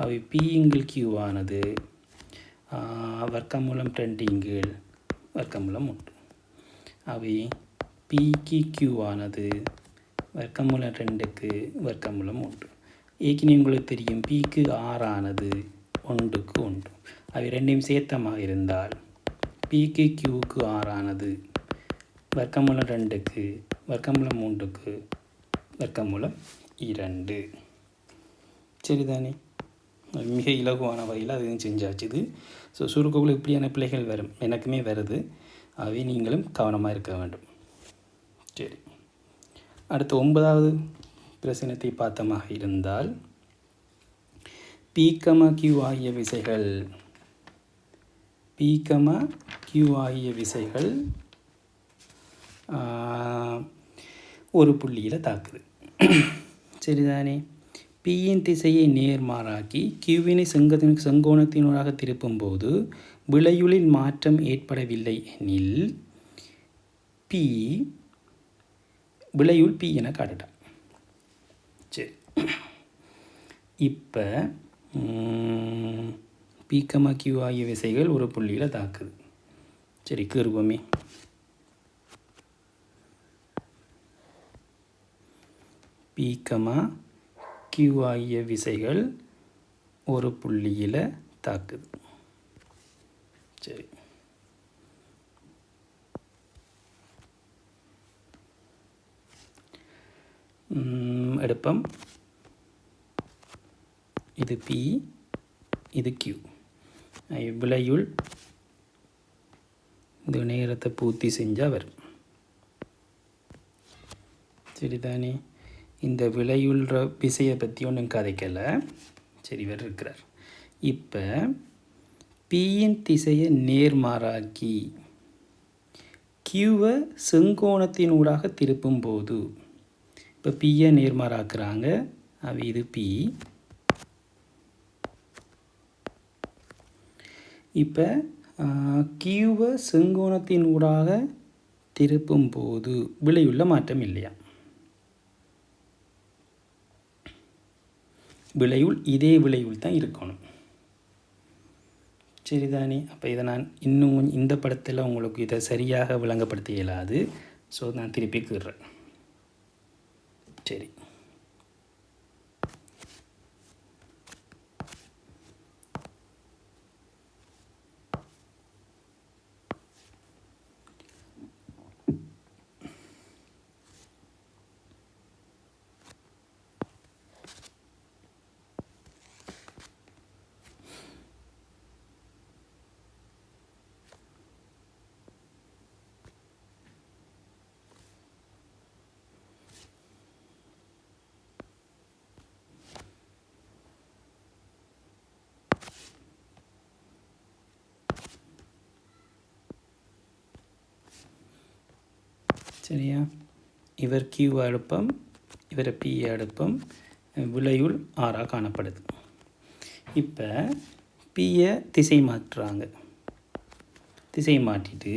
S1: அவை p இங்கில் q ஆனது வர்க்கமூலம் 2 இங்கில் வர்க்கமூலம் 1. அவை pக்கு q ஆனது வர்க்கமூலம் 2க்கு வர்க்கமூலம் 1. ஏற்கனவே உங்களுக்கு தெரியும் pக்கு r ஆனது 1க்கு 1. அவை ரெண்டையும் சேர்த்தமாக இருந்தால் pக்கு qக்கு r ஆனது வர்க்கமூலம் 2க்கு வர்க்கமூலம் 3க்கு வர்க்கமூலம் 2. சரிதானே? மிக இலகுவான வகையில் அதையும் செஞ்சாச்சு. இது ஸோ சுருக்கக்குள்ள இப்படியான பிள்ளைகள் வரும், எனக்குமே வருது. அவை நீங்களும் கவனமாக இருக்க வேண்டும். சரி, அடுத்து 9வது பிரச்சனத்தை பார்த்தமாக இருந்தால் p, q ஆகிய விசைகள் ஒரு புள்ளியில் தாக்குது. சரிதானே? பியின் திசையை நேர்மாறாக்கி கியூவினை செங்கோணத்தினூடாக திருப்பும்போது விளையுளில் மாற்றம் ஏற்படவில்லை எனில் பி விளையுள் பி என காட்டலாம். சரி, இப்போ பி கியூ ஆகிய விசைகள் ஒரு புள்ளியில் தாக்குது. சரி, கீறுவோமே. பி கியூ ஆகிய விசைகள் ஒரு புள்ளியில் தாக்குது. சரி, எடுப்போம். இது P, இது Q. விளையுள் இந்த நேரத்தை பூர்த்தி செஞ்சால் வரும். சரிதானே? இந்த விளையுள்ற விசையை பற்றி ஒன்றும் கதைக்கலை. சரி, இவர் இருக்கிறார். இப்போ பியின் திசையை நேர்மாறாக்கி கியூவை செங்கோணத்தினூடாக திருப்பும்போது, இப்போ பியை நேர்மாறாக்குறாங்க. இது பி. இப்போ கியூவை செங்கோணத்தினூடாக திருப்பும்போது விளையுள்ள மாற்றம் இல்லையா? விளையுள் இதே விளையுள் தான் இருக்கணும். சரிதானே? அப்போ இதை நான் இன்னும் இந்த படத்தில் உங்களுக்கு இதை சரியாக விளங்கப்படுத்த இயலாது. ஸோ நான் திருப்பி கீறேன். சரி, சரியா? இவர் கியூ அடுப்பம், இவர் பி அடுப்பம், விளையுள் ஆறாக காணப்படுது. இப்போ பியை திசை மாற்றுறாங்க. திசை மாற்றிட்டு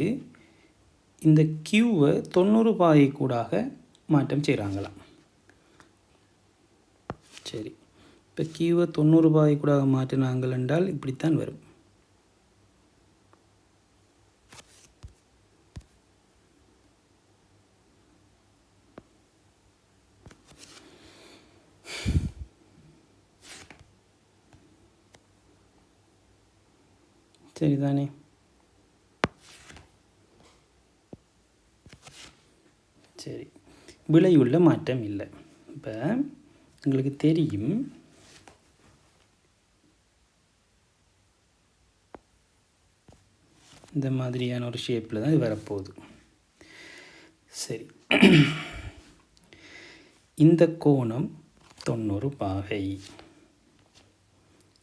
S1: இந்த கியூவை 90 பாகை கூடாக மாற்றம் செய்கிறாங்களாம். சரி, இப்போ கியூவை 90 பாகை கூடாக மாற்றினாங்கள் என்றால் இப்படித்தான் வரும். சரிதானே? சரி, விளையுள்ள மாற்றம் இல்லை. இப்போ உங்களுக்கு தெரியும் இந்த மாதிரியான ஒரு ஷேப்பில் தான் இது வரப்போகுது. சரி, இந்த கோணம் 90 பாகை.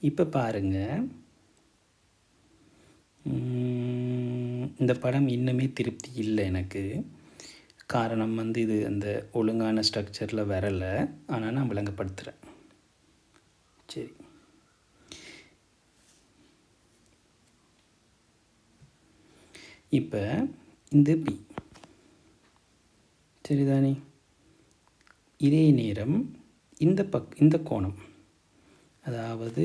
S1: இப்போ பாருங்கள், இந்த படம் இன்னுமே திருப்தி இல்லை எனக்கு. காரணம் இது அந்த ஒழுங்கான ஸ்ட்ரக்சரில் வரலை. ஆனால் நான் விளங்கப்படுத்துகிறேன். சரி, இப்போ இந்த பி சரிதானே? இதே நேரம் இந்த கோணம், அதாவது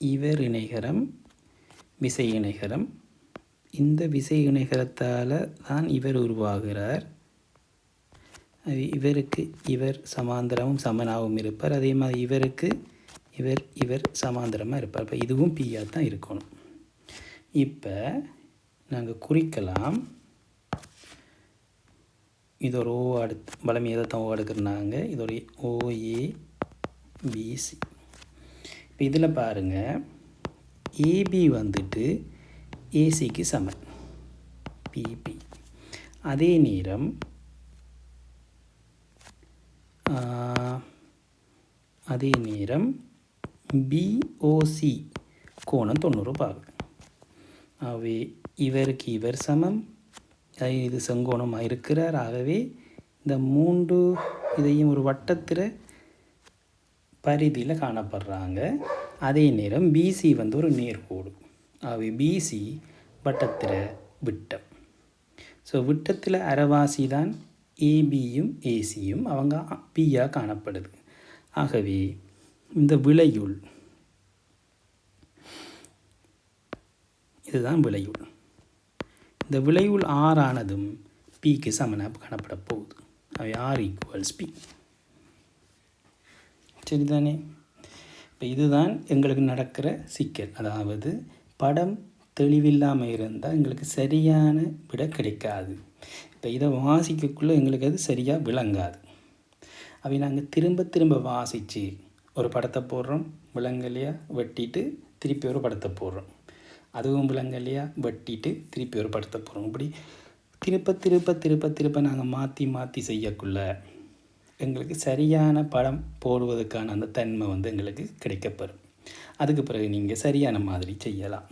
S1: இவர் இணைகரம் விசை இணைகரம், இந்த விசை இணைகரத்தால் தான் இவர் உருவாகிறார். இவருக்கு இவர் சமாந்தரமும் சமனாகவும் இருப்பார். அதே மாதிரி இவருக்கு இவர் சமாந்தரமாக இருப்பார். இப்போ இதுவும் பியாக தான் இருக்கணும். இப்போ நாங்கள் குறிக்கலாம், இது ஒரு ஓ அடுத்து பலமையை தான் ஓ எடுக்கிறனாங்க. இது ஒரு OABC. இப்போ இதில் பாருங்கள், ஏபி வந்துட்டு ஏசிக்கு சமன் பிபி. அதே நேரம் பிஓசி கோணம் 90 பாகு. ஆகவே இவருக்கு இவர் சமம், இது செங்கோணமாக இருக்கிறார். ஆகவே இந்த 3 இதையும் ஒரு வட்டத்தில் பரிதியில் காணப்படுறாங்க. அதே நேரம் பிசி ஒரு நேர்கோடு. ஆகவே பிசி வட்டத்தில் விட்டம். ஸோ விட்டத்தில் அரைவாசி தான் ஏபியும் ஏசியும் அவங்க பியாக காணப்படுது. ஆகவே இந்த விளையுள், இதுதான் விளையுள். இந்த விளையுள் ஆறானதும் பிக்கு சமனாக காணப்பட போகுது. அவை ஆர் ஈக்குவல்ஸ் பி. சரிதானே? இப்போ இதுதான் எங்களுக்கு நடக்கிற சிக்கல். அதாவது படம் தெளிவில்லாமல் இருந்தால் எங்களுக்கு சரியான விட கிடைக்காது. இப்போ இதை வாசிக்கக்குள்ளே எங்களுக்கு அது சரியாக விளங்காது. அவை நாங்கள் திரும்ப வாசித்து ஒரு படத்தை போடுறோம், விளங்கலையா வெட்டிட்டு திருப்பி ஒரு படத்தை போடுறோம், அதுவும் விளங்கலையா வெட்டிட்டு திருப்பி ஒரு படத்தை போடுறோம். இப்படி திருப்ப நாங்கள் மாற்றி செய்யக்குள்ள எங்களுக்கு சரியான படம் போடுவதற்கான அந்த தன்மை எங்களுக்கு கிடைக்கப்பெறும். அதுக்கு பிறகு நீங்கள் சரியான மாதிரி செய்யலாம்.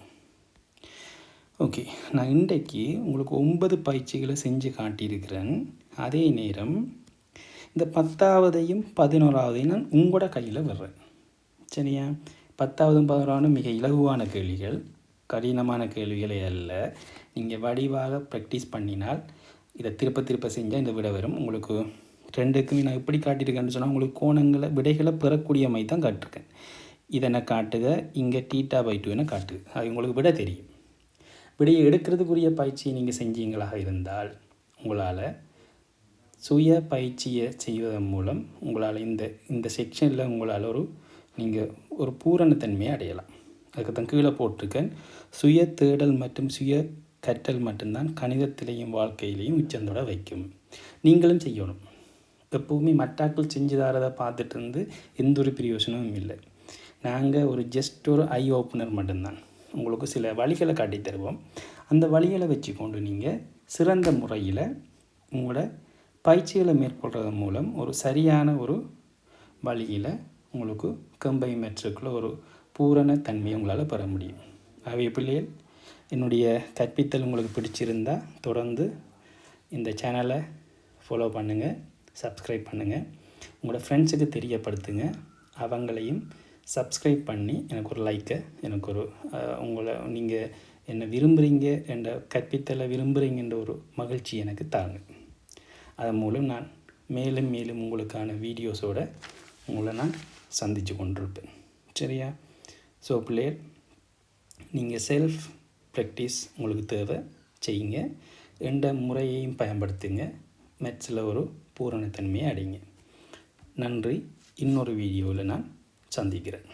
S1: ஓகே, நான் இன்றைக்கு உங்களுக்கு 9 பயிற்சிகளை செஞ்சு காட்டியிருக்கிறேன். அதே நேரம் இந்த 10ஆவதையும் 11ஆவதையும் நான் உங்களோட கையில் விடுறேன். சரியா? 10ஆவதும் 11ஆவதும் மிக இலகுவான கேள்விகள், கடினமான கேள்விகளே அல்ல. நீங்கள் வடிவாக ப்ராக்டிஸ் பண்ணினால் இதை திருப்ப செஞ்சால் இந்த விட வரும். உங்களுக்கு 2க்குமே நான் எப்படி காட்டியிருக்கேன்னு சொன்னால், உங்களுக்கு விடைகளை பெறக்கூடிய மாதிரி தான் காட்டிருக்கேன். இதனை காட்டுக, இங்கே θ/2 காட்டுது. அது உங்களுக்கு விட தெரியும். விடையை எடுக்கிறதுக்குரிய பயிற்சியை நீங்கள் செஞ்சீங்களாக இருந்தால் உங்களால் சுய பயிற்சியை செய்வதன் மூலம் உங்களால் இந்த செக்ஷனில் உங்களால் நீங்கள் ஒரு பூரணத்தன்மையை அடையலாம். அதுக்கு தான் கீழே போட்டிருக்கேன், சுய தேடல் மற்றும் சுய கற்றல் மட்டும்தான் கணிதத்திலையும் வாழ்க்கையிலையும் உச்சந்தோட வைக்கும். நீங்களும் செய்யணும். எப்போவுமே மற்றாக்கள் செஞ்சு தரதை பார்த்துட்டு இருந்து எந்த ஒரு பிரயோஜனமும் இல்லை. நாங்கள் ஒரு ஜஸ்ட் ஒரு ஐ ஓப்பனர் மட்டும்தான். உங்களுக்கு சில வழிகளை காட்டி தருவோம். அந்த வழிகளை வச்சுக்கொண்டு நீங்கள் சிறந்த முறையில் உங்களோட பயிற்சிகளை மேற்கொள்வதன் மூலம் ஒரு சரியான ஒரு வழியில் உங்களுக்கு கம்பை மெட்ரிக்கில் ஒரு பூரண தன்மையை உங்களால் பெற முடியும். ஆகவே பிள்ளைகள், என்னுடைய கற்பித்தல் உங்களுக்கு பிடிச்சிருந்தால் தொடர்ந்து இந்த சேனலை ஃபாலோ பண்ணுங்கள், சப்ஸ்கிரைப் பண்ணுங்கள், உங்களோட ஃப்ரெண்ட்ஸுக்கு தெரியப்படுத்துங்க. அவங்களையும் சப்ஸ்கிரைப் பண்ணி எனக்கு ஒரு லைக்கை, எனக்கு ஒரு உங்களை நீங்கள் என்ன விரும்புகிறீங்க என்ற கற்பித்தலை விரும்புகிறீங்கன்ற ஒரு மகிழ்ச்சி எனக்கு தாங்க. அதன் மூலம் நான் மேலும் உங்களுக்கான வீடியோஸோடு உங்களை நான் சந்தித்து கொண்டிருப்பேன். சரியா? ஸோ பிள்ளைகள், நீங்கள் செல்ஃப் ப்ராக்டிஸ் உங்களுக்கு தேவை, செய்யுங்க. எந்த முறையையும் பயன்படுத்துங்க. மேத்ஸில் ஒரு பூரணத்தன்மையை அடைங்க. நன்றி. இன்னொரு வீடியோவில் நான் சந்திக்கிறேன்.